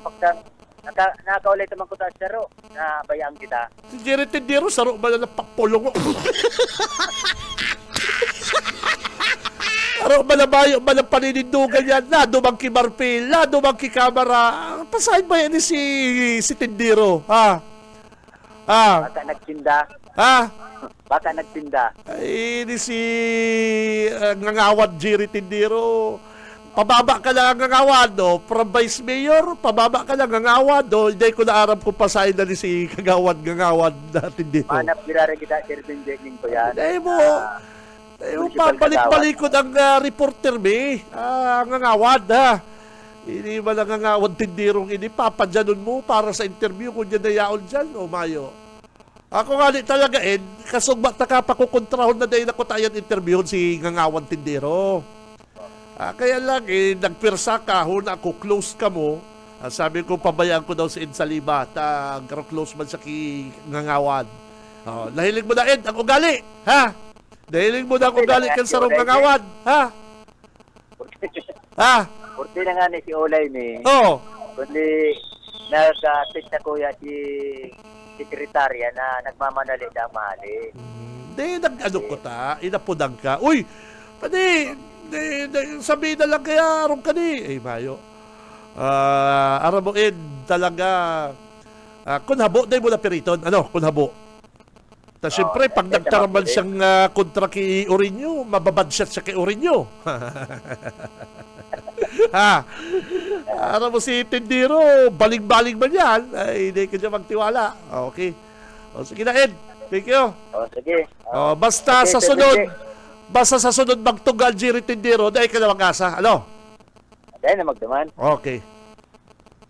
Nakaulit naman ko sa saro na bayaan kita.
Si Jerry Tindero, saro ba na napapulong mo? Saro ba na bayo ba ng paninindugan yan? Lado bang ki Marpil? Lado bang ki Camara? Pasahin ba yan si Tindero?
Baka nagtinda. Baka nagtinda.
Ay, ni si ngangawad Jerry Tindero. Pababa ka lang ang ngangawad, no? From Vice Mayor, pababa ka lang ang ngangawad, no? Hindi ko na aram kung pasahin na ni si ngangawad natin dito.
Manap girare kita, Sir Benjing ko yan.
Ay mo, pabalik-balikod ang reporter, ang ngangawad, ha? Hindi ba nangangawang tindirong ini, papadyanon mo para sa interview kung dyan na yaon dyan, o Mayo? Ako nga talaga, kasugbat na kapakukontrahon na dahil ako tayo interview si ngangawan tindero. Kaya lang, nagpirsa ka, huna ako, close ka mo. Sabi ko, pabayaan ko daw si Ed Saliba, close man sa ngangawan. Nahilig mo na, Ed, ang ugali, ha? Nahilig mo na ang ugali kan sa ngangawan, ha? Ha?
Purti na nga ni si Olay ni.
Oo.
Kundi nag-text na kuya si sekretarya na nagmamanali na mali.
Hindi, nag-ano ko inapudang ka. Uy, sabihin na lang kaya, arong ka ni. Mayo. Aram mo, Ed, talaga, kunhabo, dahil mo na periton. Ano, kunhabo. Siyempre, pag nagtaraman siyang kontra kay Orinyo, mababad siya kay Orinyo. Aram mo si Tindiro, baling-baling ba yan? Ay, hindi ka dyan magtiwala. Okay. Sige na, Ed. Thank you.
Sige.
Basta
Okay,
sa sunod,
sige.
basta sa sunod magtugal Jerry Tindiro, dahil ka na mag-asa. Ano?
Dahil na magdaman.
Okay.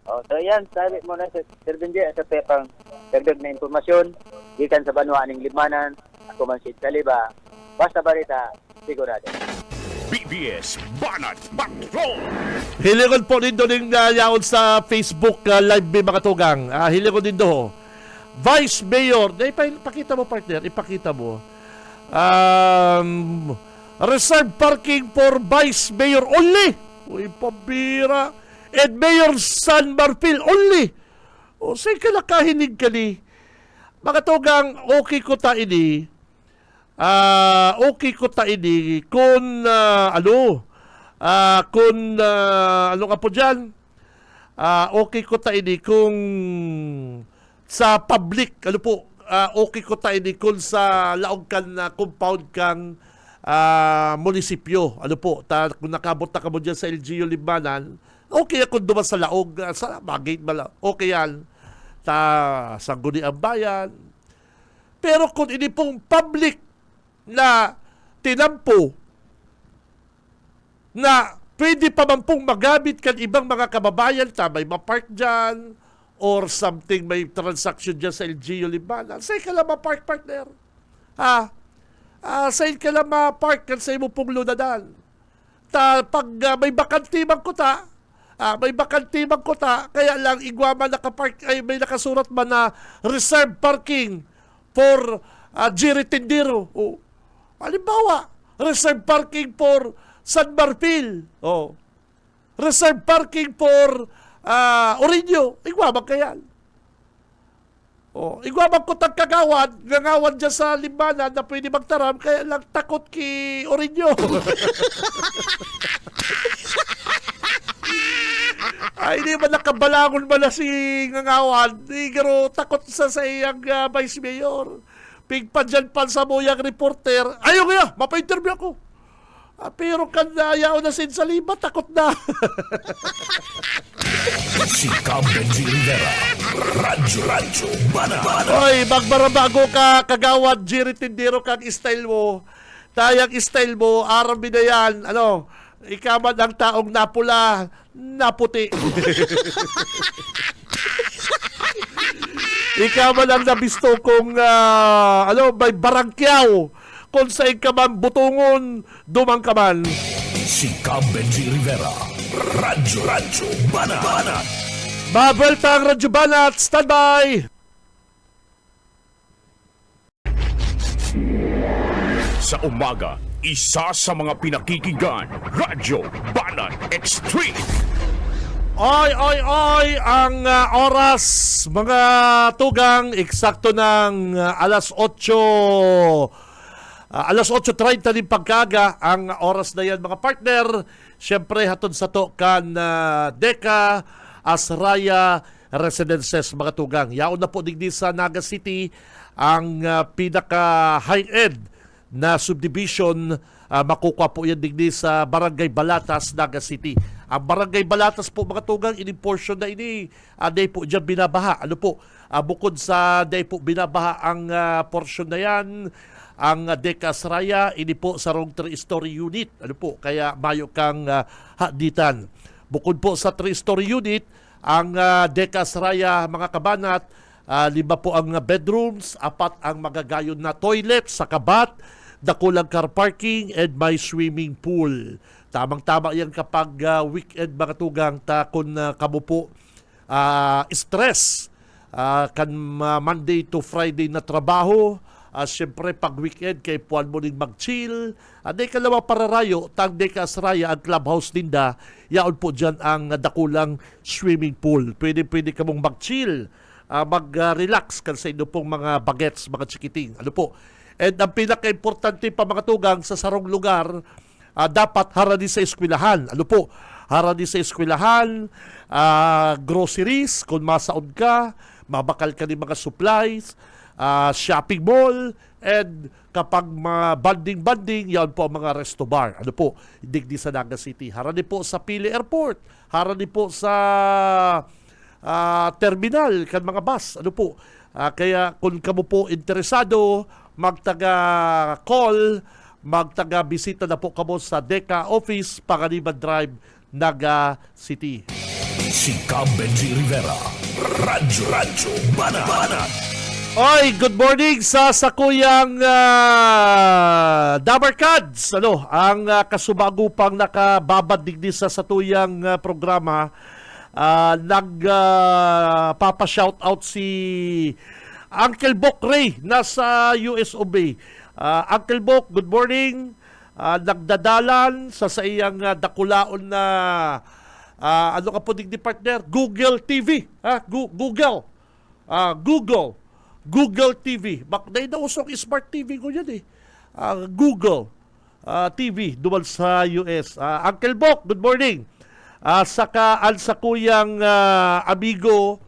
So yan, sabi mo na Sir Benji, sa pepang dagdag na impormasyon, gikan sa banwa ning limanan, ako man si Saliba, basta balita, sigurado.
BBS Banat Patrol!
Hilingon po din doon yung yaon sa Facebook live may mga tugang. Hilingon din doon. Vice Mayor, ipakita mo partner, ipakita mo. Reserve parking for Vice Mayor only. Uy, pabira. And Mayor San Marfil only. O, sa'yo ka nakahinig ka ni. Mga tugang, okay ko ta ini. Okay ko ta ini kung ano nga po dyan, okay ko ta ini kung sa public, okay ko ta ini kung sa laog kan compound kang munisipyo, kung nakabot na ka mo dyan sa LGU Limanan, okay ako duman sa laog, sa bagay, okay yan, sa guni ang bayan. Pero kung ini pong public na tinampo na pwede pa man pong magamit kan ibang mga kababayan, may mapark dyan or something, may transaction dyan sa LGU Limanan, sa'yo ka lang mapark, partner. Sa'yo ka lang mapark kan sa'yo mo pong lunadan. Pag may bakantimang kuta, kaya lang igwa man nakapark, ay may nakasurat man na reserve parking for Jerry Tindiro. Halimbawa, reserve parking for San Marfil. Reserve parking for Orinyo. Igwabang kayan. Igwabang ko tang kagawad, ngangawad dyan sa Limanan na pwede magtaram, kaya lang takot ki Orinyo. Ay, di ba nakabalangon ba na si ngangawad? Pero takot sa iyang Vice Mayor. Pigpa dyan pan sa moyang reporter. Ayaw kaya, mapa-interview ako. Pero kanayao na sin Saliba, takot na.
Si Benji Rivera, Radyo Banat.
Oy, magbarabago ka, kagawad, Jerry Tindiro, kang style mo. Tayang style mo, arabi na yan. Ikaman ang taong napula, naputi. Ikaw man ang nabisto kung may barangkyaw kung sa ka man butungon dumang ka man.
Si Benji Rivera, Radyo Banat.
Babelta ang Radyo Banat, standby!
Sa umaga, isa sa mga pinakikinggan, Radyo Banat Extreme.
Oy, ang oras, mga tugang, eksakto ng alas 8:30 din pagkaga, ang oras na yan mga partner. Siyempre, hatod sa to kan Deka, Asraya, Residences, mga tugang. Yaon na po digdi sa Naga City, ang pinaka high-end na subdivision, makukuha po yan digdi sa Barangay Balatas, Naga City. Ang Barangay Balatas po mga tugang, ini-portion na ini, day po dyan binabaha. Bukod sa day po binabaha ang portion na yan, ang Deka Asraya, ini po sa wrong 3-story unit. Kaya mayo kang haditan. Bukod po sa 3-story unit, ang Deca Sraya mga kabanat, 5 po ang bedrooms, 4 ang magagayon na toilet sa kabat, dakulang car parking, and may swimming pool. Tamang-tama yan kapag weekend mga tugang kung kamo po stress kan Monday to Friday na trabaho. Siyempre, pag weekend, kay puwan mo rin mag-chill. Day kalawa pararayo, tang Deca Sraya ang clubhouse ninda, yaon po dyan ang dakulang swimming pool. Pwede ka mong mag-chill, mag-relax kan sa inyo pong mga bagets, mga chikiting. Ano po? And ang pinaka-importante pa mga tugang sa sarong lugar, dapat harani sa eskwelahan. Ano po? Harani sa eskwelahan, groceries, kung masaod ka, mabakal ka ng mga supplies, shopping mall, and kapag mga banding-banding, yan po ang mga resto bar. Ano po? Digdi sa Naga City. Harani po sa Pili Airport. Harani po sa terminal, kan mga bus. Ano po? Kaya kung kamo po interesado, magtaga-call, magtaga-bisita na po kamo sa Deca Office, Panganiban Drive, Naga City.
Si Cam Benji Rivera, Radyo Banat.
Oy, good morning sa sakuyang Dabarkads. Ano, ang kasubagupang nakababad digdi sa satuyang programa, nagpapa-shoutout si Uncle Bok Ray nasa US of A. Uncle Bok, good morning. Nagdadalan sa iyang dakulaon na ano ka po digdi partner? Google TV. Google TV. Bakday na usok smart TV ko yan eh. Google TV dumal sa US. Uncle Bok, good morning. Saka sa kuyang amigo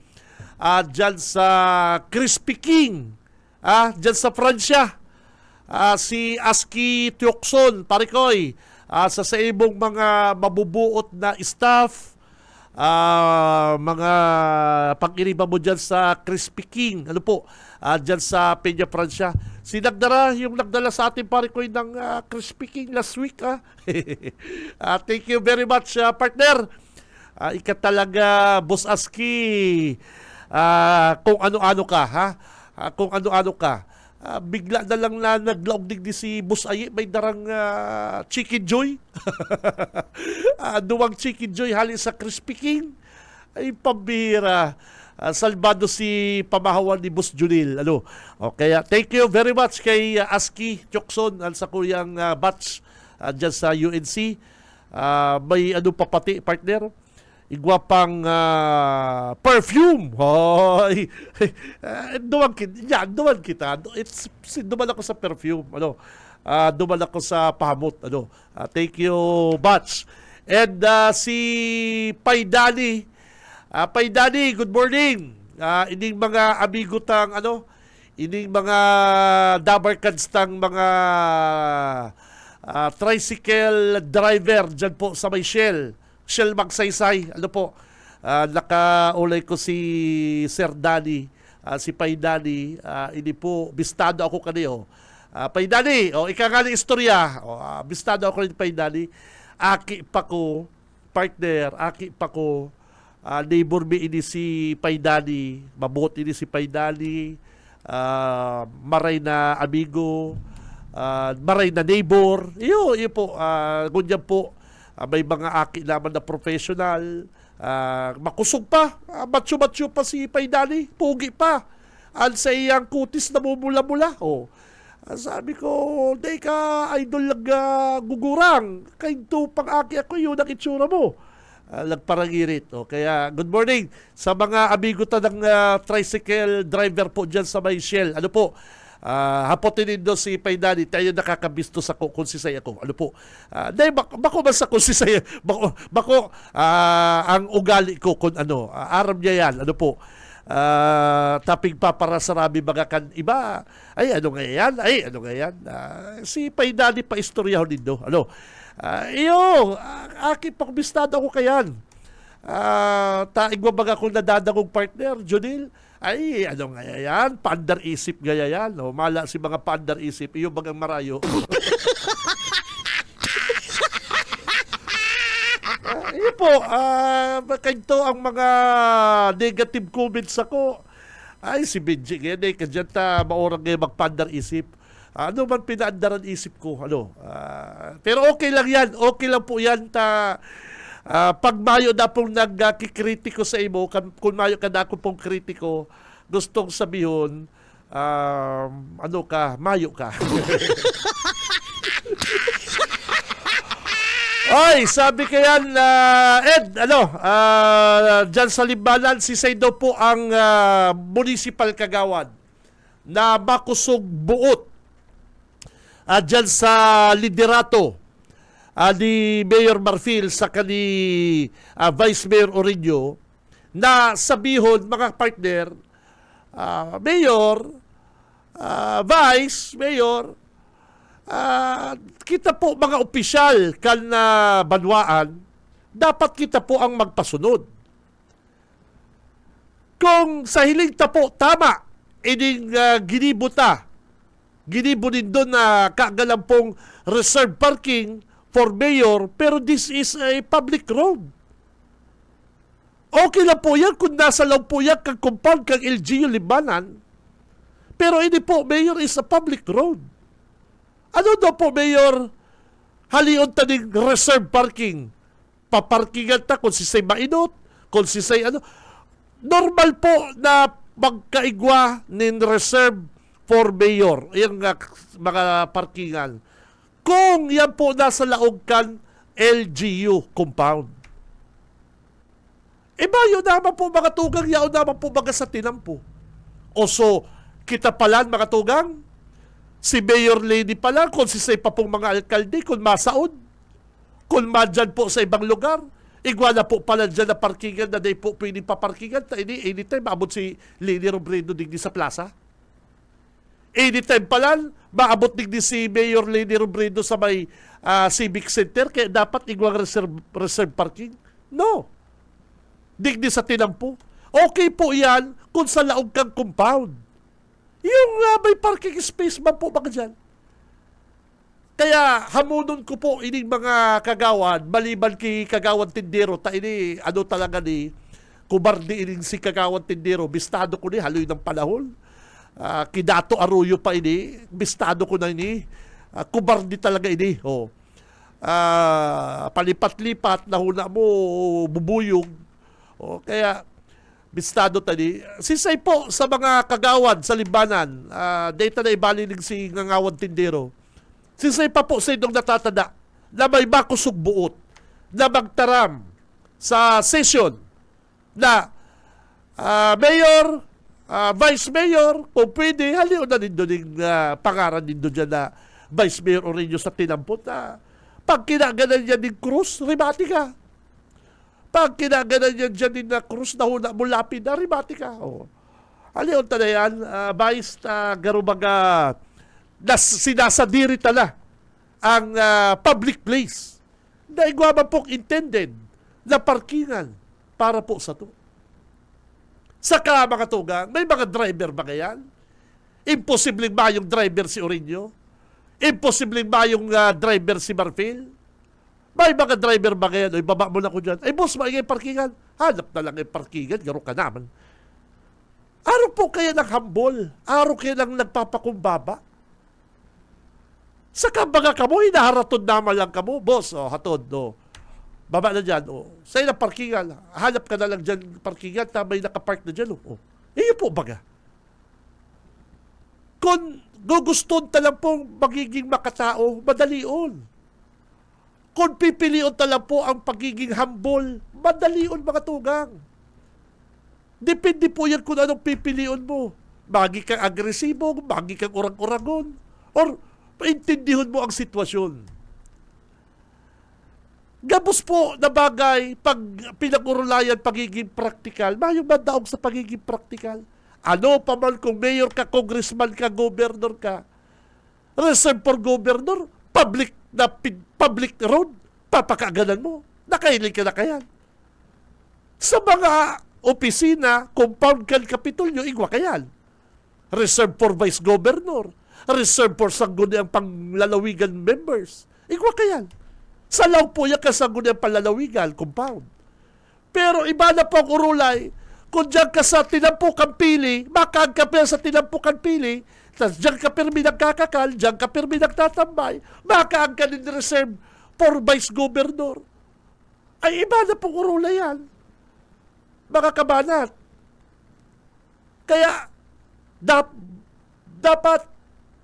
dyan sa Crispy King. Dyan sa Pransya. Si Aski Tiokson, parikoy. Sa ibong mga mabubuot na staff, mga pag-iriba mo dyan sa Crispy King, ano po, dyan sa Peña Francia. Si Nagdara, yung nagdala sa atin pare ko ng Crispy King last week. Thank you very much, partner. Ika talaga, Boss Aski, kung ano-ano ka, kung ano-ano ka. Bigla na lang na naglaog digdi si Boss Ayi, may darang Chicken Joy. Duwang Chicken Joy halin sa Crispy King. Ay pambira. Salbado si pamahawan ni Boss Junil. Ano? Kaya thank you very much kay Aski Chokson sa kuyang batch dyan sa UNC. May ano pa pati partner? Igwapang perfume. Hoy. Duman kita. Duman ako sa perfume. Ano? Duman ako sa pahamot. Ano? Thank you much. And si Paydani. Paydani, good morning. Ining mga amigo tang ano? Ining mga dabarkads tang mga tricycle driver dyan po sa may Shell Magsaysay. Ano po, nakaulay ko si Sir Dani, si Paydani. Ini po, bistado ako kaniyo. Paydani, ika nga ng istorya. Bistado ako ni Paydani. Aki pa ko, partner, neighbor mi ini si Paydani. Mabuti ini si Paydani. Maray na amigo. Maray na neighbor. Iyo po, ganyan po. May mga aki naman na professional. Makusog pa. Macho-macho pa si Paydani. Pugi pa. Sa iyang kutis na mumula-mula. Sabi ko, di ka idol lang gugurang. Kainto pang aki ako yun ang itsura mo. Nagparangirit. Kaya good morning sa mga amigo ng tricycle driver po dyan sa may Shell. Ano po? Hapotin nindo si Paydani, tayo nakakabisto sa konsisay ako. Ano po? Bako ba sa konsisay? Bako ang ugali ko kung ano. Aram niya yan. Ano po? Taping pa para sa rabi mga kan iba. Ay, ano nga yan? Si Paydani pa istoryaho nindo. Ano? Aki pang bistado ako kayan. Taigwa baga kung nadadagong partner, Junil. Ay, ano nga yan? Pandar isip gaya yan. Mala si mga pandar isip. Iyo bagang marayo. Yun po, kanto ang mga negative comments ako. Ay, si Benji ngayon eh, kadyan ta, maorang ngayon magpandar isip. Ano man pinaandaran isip ko, ano. Pero okay lang yan, okay lang po yan ta. Pag mayo na pong nagkikritiko sa imo, kung mayo ka na ako pong kritiko, gustong sabihin, ano ka, mayo ka. Ay, sabi kayan, Ed, dyan sa Limbanan, si Say daw po ang municipal kagawad na makusog buot dyan sa liderato ni Mayor Marfil sa kani Vice Mayor Orinio na sabihon, mga partner, Mayor, Vice Mayor, kita po mga opisyal kan banwaan, dapat kita po ang magpasunod. Kung sa hiling ta po, tama, ining ginibo din doon na kagalampong reserve parking for mayor, pero this is a public road. Okay lang po yan kung nasa lang po yan kang compound kang LGU Limbanan, pero ini po, mayor, is a public road. Ano daw po, Mayor? Halion taning reserve parking. Paparkingan ta kung sisay mainot, kung sisay ano. Normal po na magkaigwa nin reserve for mayor. Yung mga parkingan. Kung yan po nasa laog kan LGU compound. Bayo naman po mga tugang, yaon naman po mga sa tinampo. O so, kita palan mga tugang, si Mayor Lady pala, kung sisay pa pong mga alkalde, kung masaod, kung madyan po sa ibang lugar, igwala po pala dyan na parkingan na di po pwede paparkingan, anytime maabot si Lady Robredo digdi sa plaza. Anytime pala, maabot digdi si Mayor Lady Robredo sa may Civic Center, kaya dapat igwang reserve parking. No. Digdi sa tinampo. Okay po yan kung sa laog kang compound. Yung may parking space ba po mga dyan? Kaya hamunon ko po ining mga kagawan, maliban kay kagawan tindero, ini, ano talaga ni, kubardi ining si kagawan tindero, bistado ko ni, haloy ng panahon. Kidato Arroyo pa ini, bistado ko na ini, kubardi talaga ini. Oh. Palipat-lipat, nahuna mo, bubuyog. Oh, kaya, bistado tadi. Sisay po sa mga kagawad sa Limbanan, data na ibalinig si ngangawad tindero. Sisay pa po sa inyong natatada na may makusog buot na magtaram sa session na Mayor, Vice Mayor, kung pwede, haliw na nindo ng pangaran nindo dyan na Vice Mayor Orinio sa tinampot na pag kinaganan niya ng krus, rimati ka. Pag kinaganan niya dyan din na krus na huna mo lapid na, rimati ka. Oh. Haliw na yan, Vice, garubaga, sinasadiri tala ang public place na igwama pong intended na parkingan para po sa to. Saka mga tugang, may mga driver ba yan? Imposibleng ba yung driver si Orinio? Imposibleng ba yung driver si Marfil? May mga driver ba yan? Ay, baba mo na ko dyan. Ay, boss, maingay parkingan. Hanap na lang yung parkingan. Garo ka naman. Araw po kaya ng hambol. Araw kaya ng nagpapakumbaba. Saka mga kamo, hinaharatod naman lang kamo. Boss, hatod, baba na dyan, sa'yo na parkingan. Hanap ka na lang dyan parkingan, may nakapark na dyan, Iyo po baga. Kung guguston talang pong magiging makatao, madalion. Kung pipilion talang po ang pagiging humble, madalion mga tugang. Depende po yan kung anong pipilion mo. Magi kang agresibo, magi kang urang-uragon, or paintindihon mo ang sitwasyon. Gabos po na bagay, pag pinag-urulayan pagiging praktikal, mayong mandaog sa pagiging praktikal. Ano pa man kung mayor ka, congressman ka, governor ka, reserve for governor, public road, papakagalan mo. Nakailing ka na kaya. Sa mga opisina, compound kan kapitolyo, igwa kayan. Reserve for vice governor, reserve for sangguniang panglalawigan members, igwa kayan. Salaw po yan kasagunan palalawigan, compound. Pero iba na po ang urulay, kung dyan ka sa tinampukan pili, makaag ka pa sa tinampukan pili, tapos dyan ka pirmi nagkakakal, dyan ka pirmi nagtatambay, makaag ka din reserve for vice governor. Ay iba na pong urulay yan, mga kabanat. Kaya, dapat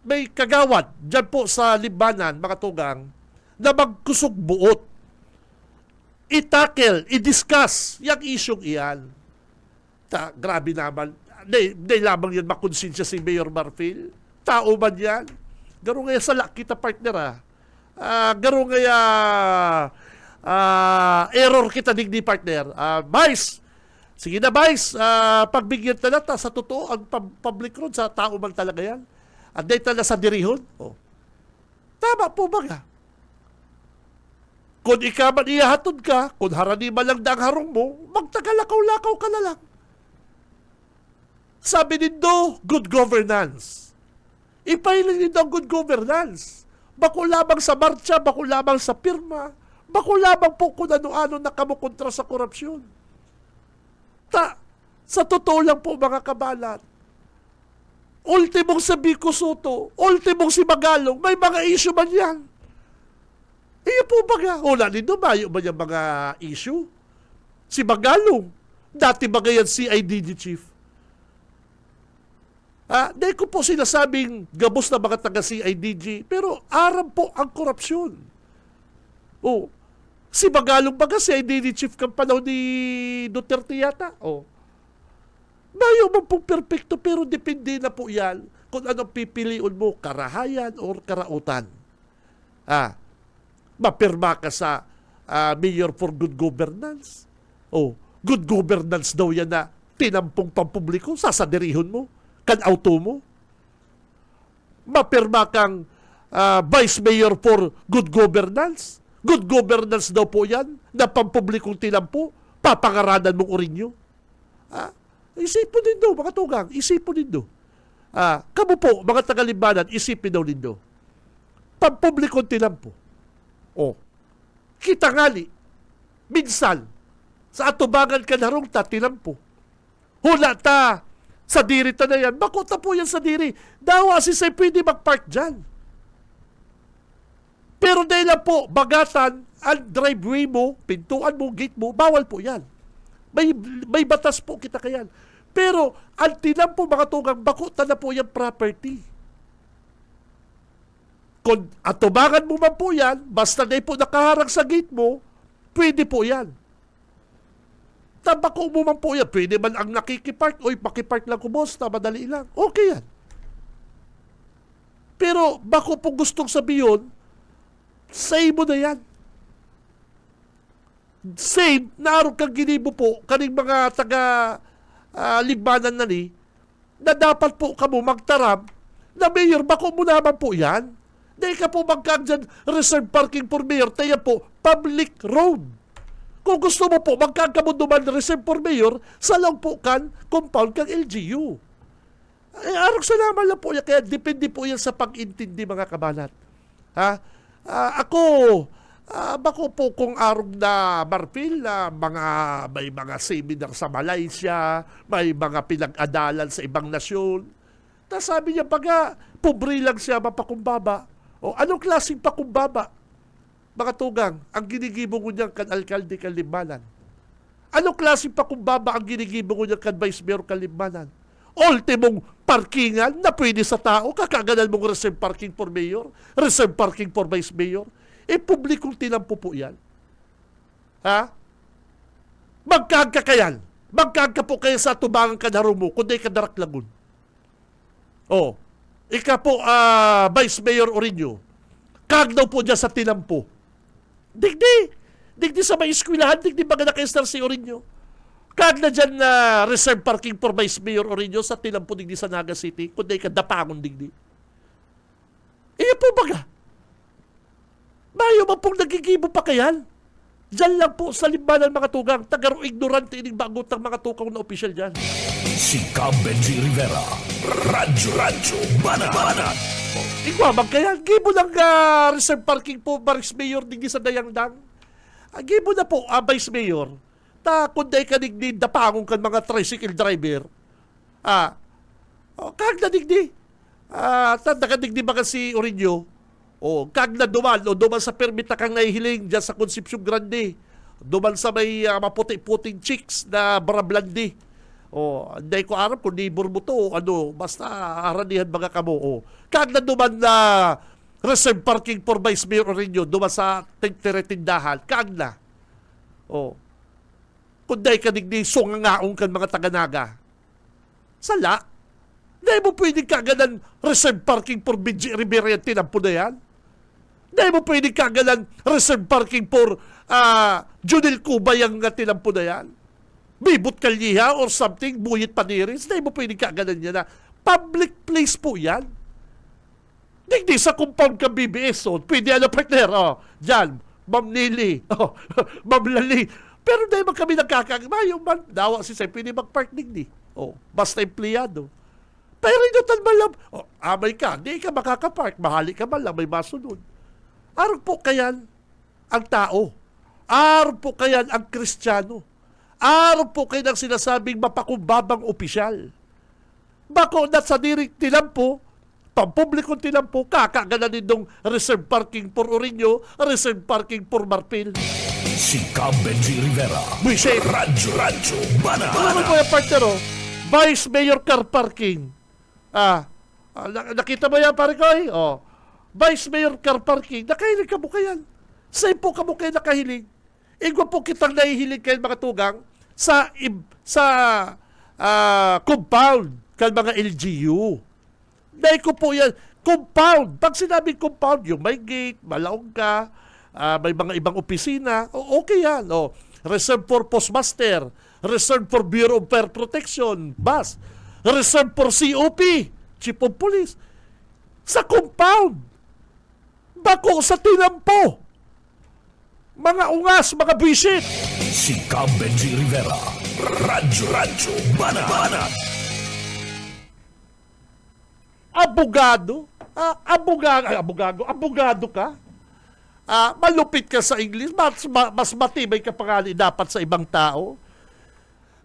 may kagawad dyan po sa libanan, mga tugang, na magkusog buot. I-tackle, i-discuss yung isyong iyan. Grabe naman. Hindi lamang yan makonsensya si Mayor Marfil. Tao man yan. Garo nga sa kita partner garo nga error kita digdi partner. Vice, sige na Vice, pagbigyan na nata sa totoo ang public road sa tao man talaga yan. At dahil na sa dirihon. Oh. Tama po ba nga? Kung ikaw man iyahatod ka, kung harani man lang ang harong mo, magtagalakaw-lakaw ka na lang. Sabi nindo, good governance. Ipailin nindo ang good governance. Bako lamang sa marcha, bako lamang sa pirma, bako lamang po kung ano-ano na kamukontra sa korupsyon. Sa totoo lang po mga kabalat, ultimong sa Bico Soto, ultimong si Magalong, may mga issue man yan. Iyo po baga, wala nito ba yung mga issue? Si Magalong, dati ba yan CIDG chief? Dahil ko po sinasabing gabos na mga taga-CIDG, pero aram po ang korupsyon. Oh, si Magalong baga CIDG chief kang panahon ni Duterte yata? Oh. Bayo man pong perfecto, pero depende na po yan kung anong pipiliin mo, karahayan or karautan. Mapirma ka sa Mayor for Good Governance. Oh, good governance daw yan na tinampong pampubliko, sasaderihon mo, kan-auto mo. Mapirma kang Vice Mayor for Good Governance. Good governance daw po yan na pampublikong tinampo, papangaranan mong orinyo. Isipon din do, mga tugang, isipon din do. Kamo po, mga tagalibanan, isipin daw din do. Pampublikong tinampo. Oh, kita ngali, minsan, sa atubangan ka narong ta, tinampo. Hula ta, sa diri ta na yan, bakota po yan sa diri. Dawa si say pwede mag-park dyan. Pero dahil lang po, bagatan, ang driveway mo, pintuan mo, gate mo, bawal po yan. May batas po kita kayan. Pero, ang tinampo mga tugang, bakota na po yan property. Kung atubangan mo man po yan, basta na po nakaharang sa gate mo, pwede po yan. Tabako mo man po yan, pwede man ang nakikipark, oy, pakipark lang ko boss, madali lang. Okay yan. Pero, bako po gustong sabihin, say mo na yan. Same, naroon kang ginibo po, kaning mga taga-libanan na ni, na dapat po kamo magtarap, na mayor, bako mo naman po yan. Dahil ka po magkagdyan reserve parking for mayor, tayo po, public road. Kung gusto mo po, magkagamunduman reserve for mayor, sa lang po kan, compound kan LGU. Arog sa naman lang po yan, kaya depende po yan sa pag-intindi mga kabanat. Bako po kung arog na Marfil, may mga seminar sa Malaysia, may mga pinag-adalan sa ibang nasyon. Tapos sabi niya, baga, pobre lang siya mapakumbaba. O anong klaseng pakumbaba? Mga tugang, ang ginigibo ko niyan kan alkalde Kalimbanan. Anong klaseng pakumbaba ang ginigibo ko niyan kan Vice Mayor Kalimbanan? Ultimong parkingan na pwede sa tao, kakaganan mong reserve parking for mayor, reserve parking for vice mayor. Publikong tinampo po yan. Magkagka kayan. Magkagka po kayo sa tubangan kanaro mo, kundi kadarak lagun. Oh, ika po, Vice Mayor Orinyo, kag daw po dyan sa tinampo. Digdi sa may eskwelahan, digdi baga naka-star si Orinyo. Kag na dyan na reserve parking for Vice Mayor Orinyo sa tinampo digdi sa Naga City, kundi kadapangon digdi. Iyo po baga. Bayo man pong nagigibo pa kayan. Diyan lang po sa limbanan mga tugang, tagaro ignorante ining bagutang mga tukaw na opisyal dyan.
Si Cam Benji Rivera, Radyo Banat.
Igwa, magkaya, gibo lang reserve parking po, Vice Mayor, dingi sa Dayangdang. Gibo na po, Vice Mayor, ta kunday ka digdi, dapangong kan mga tricycle driver. Kag na digdi. Tanda ka digdi ba si Orinyo? Kag na duman sa permit na kang nahihiling dyan sa Concepcion Grande. Duman sa may maputi-puting chicks na barablandi. Hindi ko aram kung neighbor mo to, basta aranihan mga kamo. Kag na duman na reserve parking for Vice Mayor Orinyo, duman sa tindahan, kag na. Kunday ka digdi, sungangaong kan mga taganaga. Sala, hindi mo pwedeng kaganan reserve parking for BG Rivera yan, tinampo na yan. Hindi mo pwedeng kaganan reserve parking for Junil Cuba yung tinampo na yan. Bibot Kalyiha or something, Buyit Paniris, hindi mo pwedeng kaganan yan na public place po yan. Digdi sa compound ka BBS, pwede partner, dyan, Ma'am Nili, Ma'am Lali. Pero dahil kami nagkakagmayo man, dawa si Say, pwede mag-park digdi. Basta empleyado. Pero inutan man lang, amay ka, di ka makakapark, mahali ka man lang, may masunod. Araw po kayan ang tao. Araw po kayan ang Kristiyano. Araw po kayan ang sinasabing mapakumbabang opisyal. Bako na sa diri tinampo, pampublikong tinampo, kakaganan nitong reserve parking for Orinyo, reserve parking for Marpil.
Si Cam Benji Rivera,
Buisit.
Radyo Banat.
Ano mo yung partner, Vice Mayor car parking. Nakita mo yan, pare ko, Vice Mayor car parking, nakahilig ka mo kayan. Sa'yo po ka mo kayo nakahilig. Igwa po kitang nahihilig kayo mga tugang sa compound kan mga LGU. Dahil ko po yan, compound. Pag sinabing compound, yung may gate, malaong ka, may mga ibang opisina, okay yan. Reserve for Postmaster, reserve for Bureau of Fire Protection, BAS, reserve for COP, Chief of Police. Sa compound. Bako sa tinampo. Mga ungas, mga buwisit.
Si Cam Benji Rivera, Radyo Banat.
Abogado ka. Malupit ka sa English, mas matibay ka pa nga dapat sa ibang tao.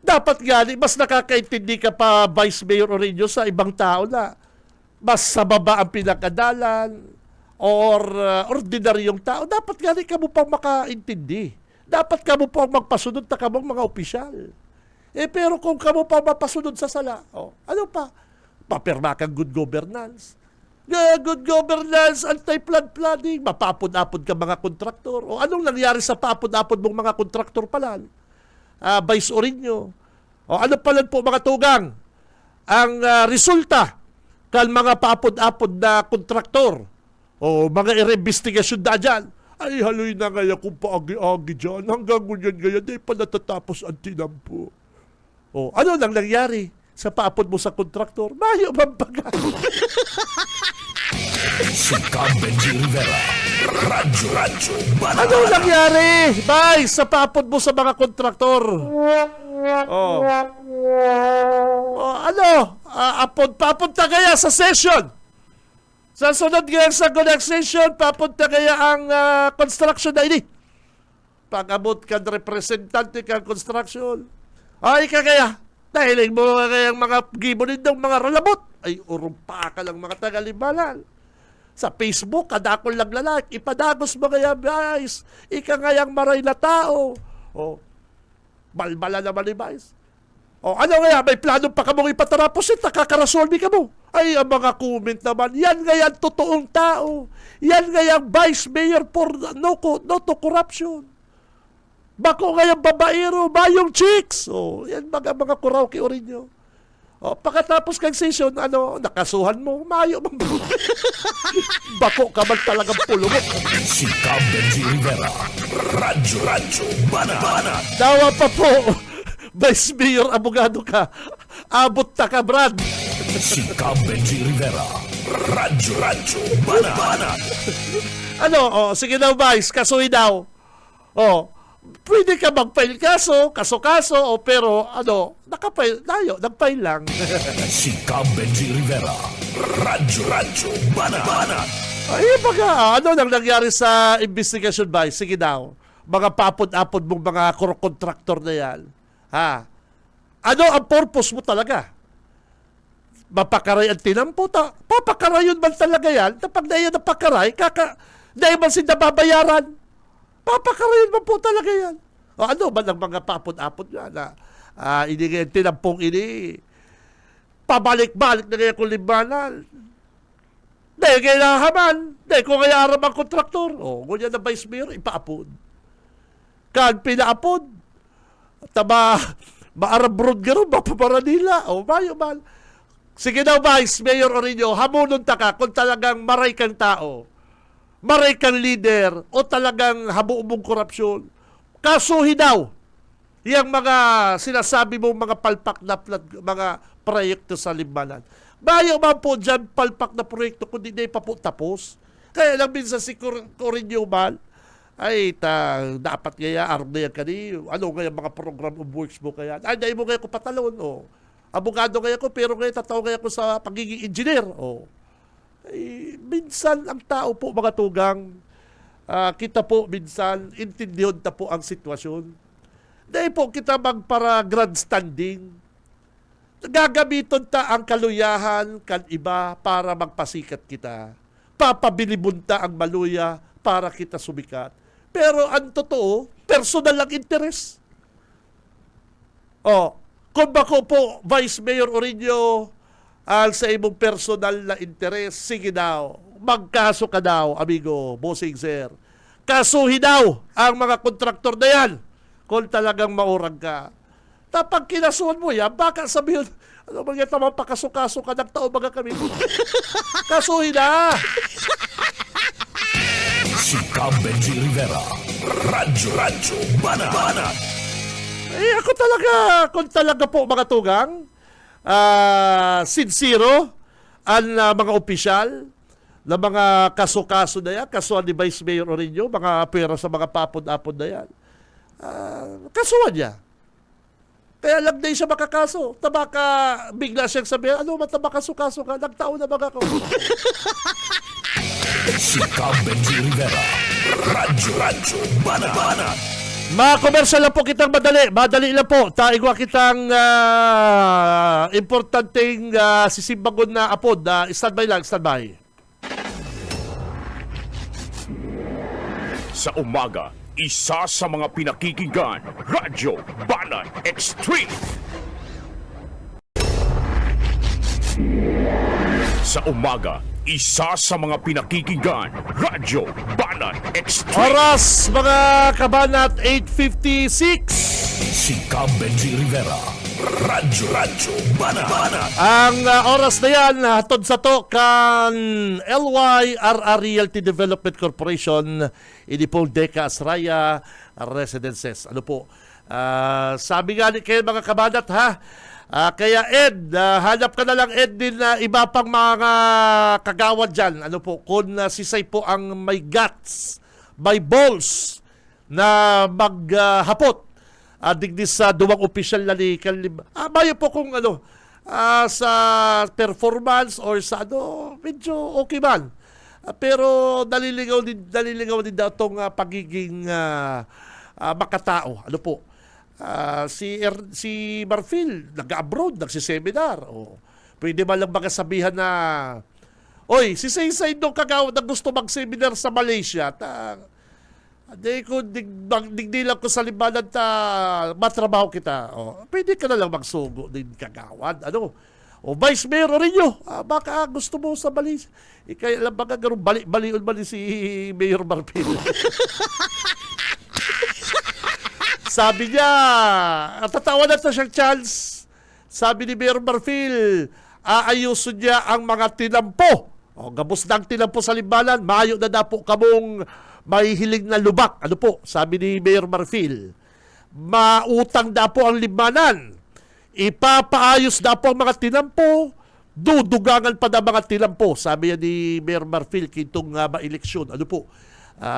Dapat nga mas nakakaintindi ka pa, Vice Mayor Orinyo, sa ibang tao na mas sa baba ang pinakadalan or ordinaryong tao. Dapat nga ka mo pang makaintindi. Dapat ka mo pang magpasunod na ka mong mga opisyal. Pero kung ka mo pang mapasunod sa sala, ano pa? Papirma kang good governance. Good governance, anti-flood flooding, mapapod-apod ka mga kontraktor. Anong nangyari sa paapod-apod mong mga kontraktor pala? Vice Orinyo. Ano pala po mga tugang? Ang resulta kan mga paapod-apod na kontraktor mga irembestigasyon na dyan. Ay, haloy na ngaya kung paagi-agi dyan. Hanggang ngunyan ngayon, di pa natatapos ang tinampo. Ano nang nangyari sa paapod mo sa kontraktor? Mayo mampaga.
Si Cam Benji Rivera, Radyo Banat.
Ano nangyari, Bay, sa paapod mo sa mga kontraktor? Papunta kaya sa session? Sa sunod ngayon sa connect session, papunta kaya ang construction na ini? Pag-abot ka representante kang construction. Ay, kaya, dahil mo kaya mga gibonin ng mga ralabot. Ay, urumpa ka lang mga tagalibalan. Sa Facebook, kadakol lang lalaki, ipadagos mo kaya, guys. Ika ngayang maray na tao. Balbala naman ni guys. Ano kaya, may plano pa ka mong ipatarapos nakakarasolvi ka mo. Ay, ang mga comment naman, yan ngayang totoong tao. Yan ngayang Vice Mayor for no to corruption. Bako ngayang babaero, bayong chicks. Yan mga karaoke Orinyo. Pagkatapos kang session, nakasuhan mo, mayo mo. Bako ka man talagang pulumot.
Si Cam Benji Rivera, Radyo Banat.
Dawa pa po, Vice Mayor, abogado ka. Abot ta ka, Brad.
Si Cam Benji Rivera, Radyo Banat.
Sige daw, Vice, kasuhin daw. pwede ka mag-file kaso, kaso, pero nag-file lang.
Si Cam Benji Rivera, Radyo Banat.
Ay, baga, nang nangyari sa investigation ba? Sige daw, mga papod-apod mong mga contractor na yan. Ha? Ano ang purpose mo talaga? Mapakaray ang tinampo? Papakaray yun man talaga yan? Pag na yan napakaray, dahil man sila babayaran. Papakaray yun man po talaga yan. O ano ba ng mga papod-apod nga na hindi tinampong pabalik-balik na kaya kung libanan. Dahil kailangan, dahil kung kaya aram ang kontraktor, ngunyan na vice mayor, ipaapod. Kag pinaapod, maarabrod ka rin, mapapara nila. Mayo man. Sige daw, Vice Mayor Orinio, hamunon ta ka kung talagang maray kang tao, maray kang leader, o talagang habuumong korupsyon. Kasuhin daw yung mga sinasabi mong mga palpak na mga proyekto sa Limbanan. Bayo man po dyan palpak na proyekto kung hindi pa po tapos. Kaya lang minsan si Orinio man, ay, dapat kaya araw na yan kani. Ano kaya mga program of works mo kaya? Ay, dahil mo kaya ko patalon, abogado kaya ko, pero kaya tataw kaya ko sa pagiging engineer, Ay, minsan ang tao po, mga tugang, kita po minsan, intindihon ta po ang sitwasyon. Dahil po kita magpara grandstanding. Gagamiton ta ang kaluyahan kan iba para magpasikat kita. Papabilibon ta ang maluya para kita sumikat. Pero ang totoo, personal lang interest. Kung bako po, Vice Mayor Orinio, sa imong personal na interest, sige daw, magkaso ka daw, amigo, bossing sir. Kasuhin daw ang mga kontraktor na yan kung talagang maurang ka. Tapag kinasuhan mo yan, baka sabihin, ano ba yan, tamang pakaso-kaso ka, nagtao baga kami. Kasuhin na!
Si Cam Benji Rivera, Radyo Banat.
Ako talaga, kung talaga po mga tugang, sincero ang mga opisyal na mga kaso-kaso na yan, kasuhan ni Vice Mayor Orinio, mga pera sa mga papod-apod na yan, kasuhan niya. Kaya lang din siya makakaso. Tabaka, bigla siyang sabihin, ano man tabakaso-kaso ka, nagtao na baga ko.
Si Cam Benji Rivera, Radyo Banat.
Mga komersyal lang po kitang madali lang po. Taigwa kitang importanteng sisimbagon na apod. Standby lang, standby.
Sa umaga, isa sa mga pinakikinggan, Radyo Banat Extreme. Sa umaga, isa sa mga pinakikinggan, Radyo Banat Extreme.
Oras, mga kabanat, 8:56.
Si Cam Benji Rivera, Radyo Banat.
Ang oras na yan, hatod sa to kan LYRR Realty Development Corporation, ini pong Deca Asraya Residences. Ano po? Sabi nga ni kayo mga kabanat, ha? Kaya Ed, hanap ka na lang Ed din na iba pang mga kagawad dyan. Ano po, kung sisay po ang may guts, may balls na maghapot digdis sa duwang opisyal na ni Kalim. Bayo po kung sa performance or sa medyo okay man. Pero daliligaw din daw itong pagiging makatao. Ano po? Si Marfil, nag-abroad, nagsiseminar. Pwede ba lang magasabihan na, oy, si Saysay nung kagawad na gusto mag-seminar sa Malaysia, digdilang ko sa libanan matrabaho kita. Pwede ka na lang magsugo din kagawad. Vice Mayor Orinio, baka gusto mo sa Malaysia. Kaya lang baka garong balion si Mayor Marfil. Sabi niya, tatawa na siyang chance. Sabi ni Mayor Marfil, aayusin niya ang mga tinampo. Gabos na ang tinampo sa limbanan, maayo na po kamong may hiling na lubak. Ano po? Sabi ni Mayor Marfil, mautang na po ang limbanan. Ipapaayos na po ang mga tinampo. Dudugangan pa na mga tinampo. Sabi niya ni Mayor Marfil, kintong maeleksyon. Ano po?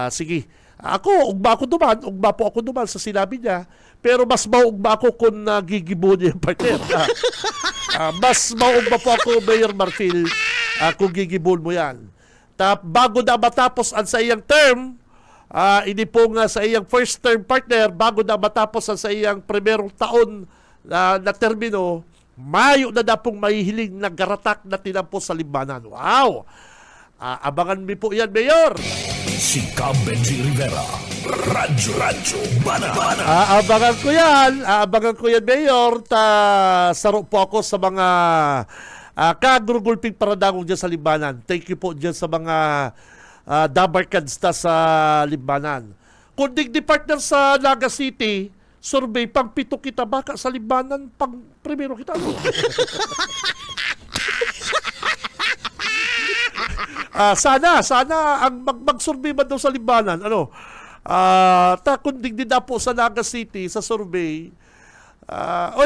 Sige. Ako, ugma po ako duman sa sinabi niya. Pero mas maugma ako kung gigibo niya yung partner. Mas maugma po ako, Mayor Marfil, kung gigibon mo yan. Bago na matapos ang sa iyang term, hindi po nga sa iyang first term partner, bago na matapos ang sa iyang primerong taon na termino, Mayo na pong mahihiling na garatak na tinampo sa libanan. Wow! Abangan mi po yan, Mayor.
Si Benji Rivera, Radyo Banana.
Aabangan ko yan, Mayor. Saro po ako sa mga kagurugulping paradangong dyan sa libanan. Thank you po dyan sa mga dabarkads sa libanan. Kung di partner sa Naga City, survey, pang 7 kita baka sa libanan, pang primero kita. Sana ang mag-survey man daw sa libanan, kung di na po sa Naga City, sa survey,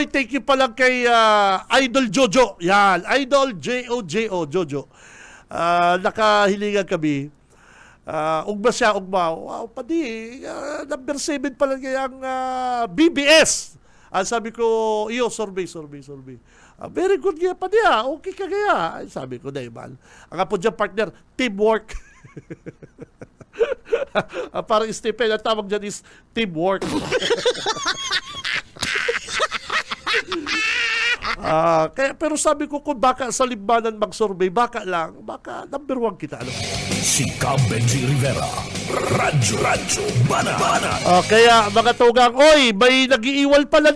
thank you pala kay Idol Jojo. Yan, Idol Jojo. Nakahilingan kami. Ugma siya. Wow, padi. Number 7 pala kayang BBS. Sabi ko, iyo, survey. Very good kaya padi. Okay ka kaya. Sabi ko, Dayman. Ang po dyan, partner, teamwork. Parang Stephen, ang tawag dyan is teamwork. Pero sabi ko, kung baka sa libanan mag-survey, baka number 1 kita.
Si Benji Rivera, Radyo Banana.
Kaya mga tugang, may nag-iiwal pala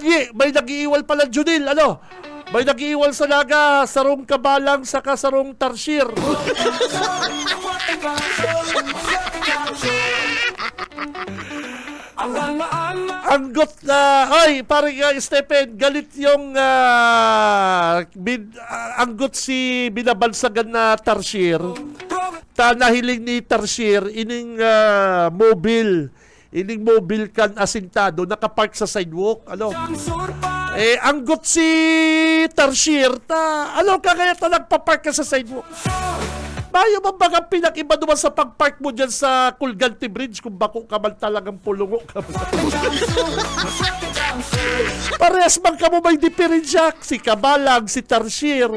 Junil, may nag-iiwal sa Naga, sarong Kabalang, saka sarong Tarsier. Anggot parang Stephen, galit yung anggot si binabansagan na Tarsier. Nahiling ni Tarsier ining mobile kan asintado nakapark sa sidewalk. Anggot si Tarsier kaya nagpapark ka sa sidewalk. Bayo ba bagang pinag-iba naman sa pag-park mo dyan sa Colgante Bridge kung bako ka man talagang pulungo ka man. Parehas man ka mo may diferensya. Si Kabalang, si Tarsier.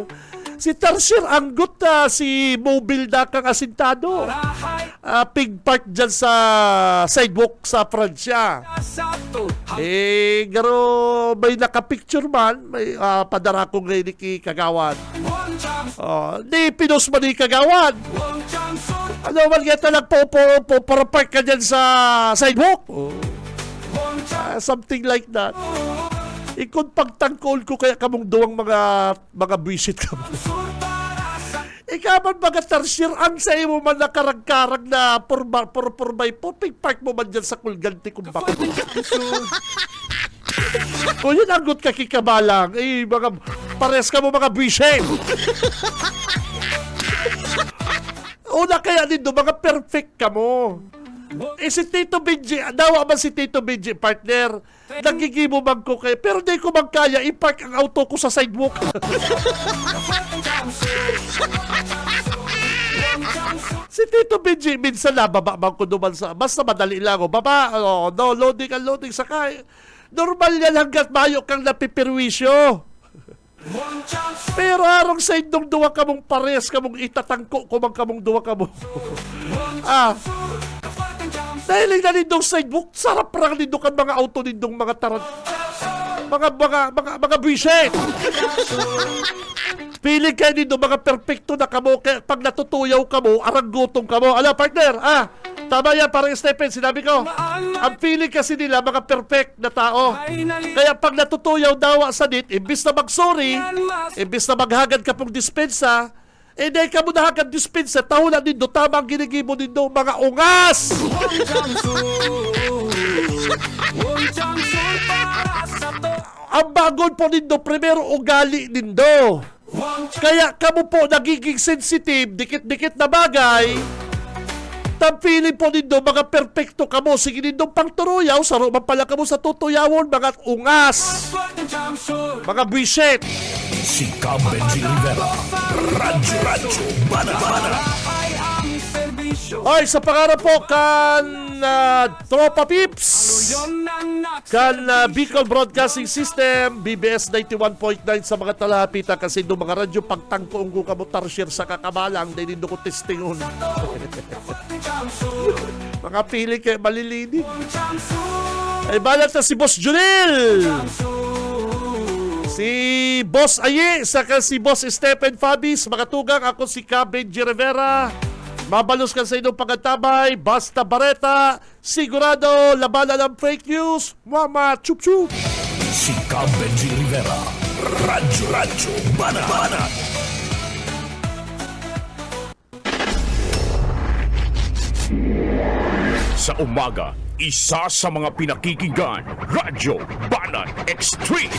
Si Tarsier, anggot si mobile na kang asintado. Pig park dyan sa sidewalk sa Pransya. Garo may nakapicture man, may padara kong ngayon ni Kagawad. Di pinos man ni Kagawad. Man kita lang para park ka dyan sa sidewalk. Something like that. Ikon pagtangkol ko kaya kamong duwang mga visit ka mo. Ikaman mga Tarsier, ang sa mo man nakarag-karag na 4x4, pig park mo man dyan sa Colgante kung bako. Kung yun anggot ka kikabalang, pares ka mo mga visit. Una kaya nito, mga perfect ka mo. Si Tito Benji, dawa man si Tito Benji, partner, nagigimo man ko kayo, pero di ko man kaya i-park ang auto ko sa sidewalk. Si Tito Benji, minsan baba man ko duman sa, basta madali lang ako, baba, loading, sakay. Normal yan hanggat mayo kang napipirwisyo. Pero arong sa indong duwa ka mong pares, ka mong itatangko, kumang ka mong duwa ka mong. Dahil na nindong sidewalk, sarap parang nindong kan mga auto nindong mga tarad. Mga visit. Piling kayo nindong mga perfecto na kamo, pag natutuyaw kamo, aranggutong kamo. Partner, tama yan, parang Stephen, sinabi ko. Ang feeling kasi nila, mga perfect na tao. Kaya pag natutuyaw dawa sa dit, imbis na mag-sorry, imbis na maghagad ka pong dispensa, dahil ka mo nahagad dispensa, tahunan nindo, tama ang ginigimo nindo, mga ungas! Ang bagon po nindo, primero ugali nindo. Kaya kamo po nagiging sensitive, dikit-dikit na bagay, tampilin po nindo, mga perfecto kamo. Sige nindo pang turuyaw, saro man pala kamo sa tutuyawon, mga ungas, mga visit.
Si Benji Rivera, Radyo Banana.
Sa pangarap po kan Tropa Pips, kan Bicol Broadcasting System, BBS 91.9 sa mga talapita kasi do mga radyo pagtangko ang kamo tarsier sa kakabalang dahil hindi ko testingon. Mga pili kayo malilinig. Ay balat na si Boss Junel, si Boss Aye, saka si Boss Stephen Fabis, mga tugang, ako si Benji Rivera. Mabalos ka sa inyong pagkatabay, basta bareta, sigurado, labanan ng fake news, mama, chup chup.
Si Benji Rivera, Radyo Banat. Sa umaga, isa sa mga pinakikinggan, Radyo Banat Extreme.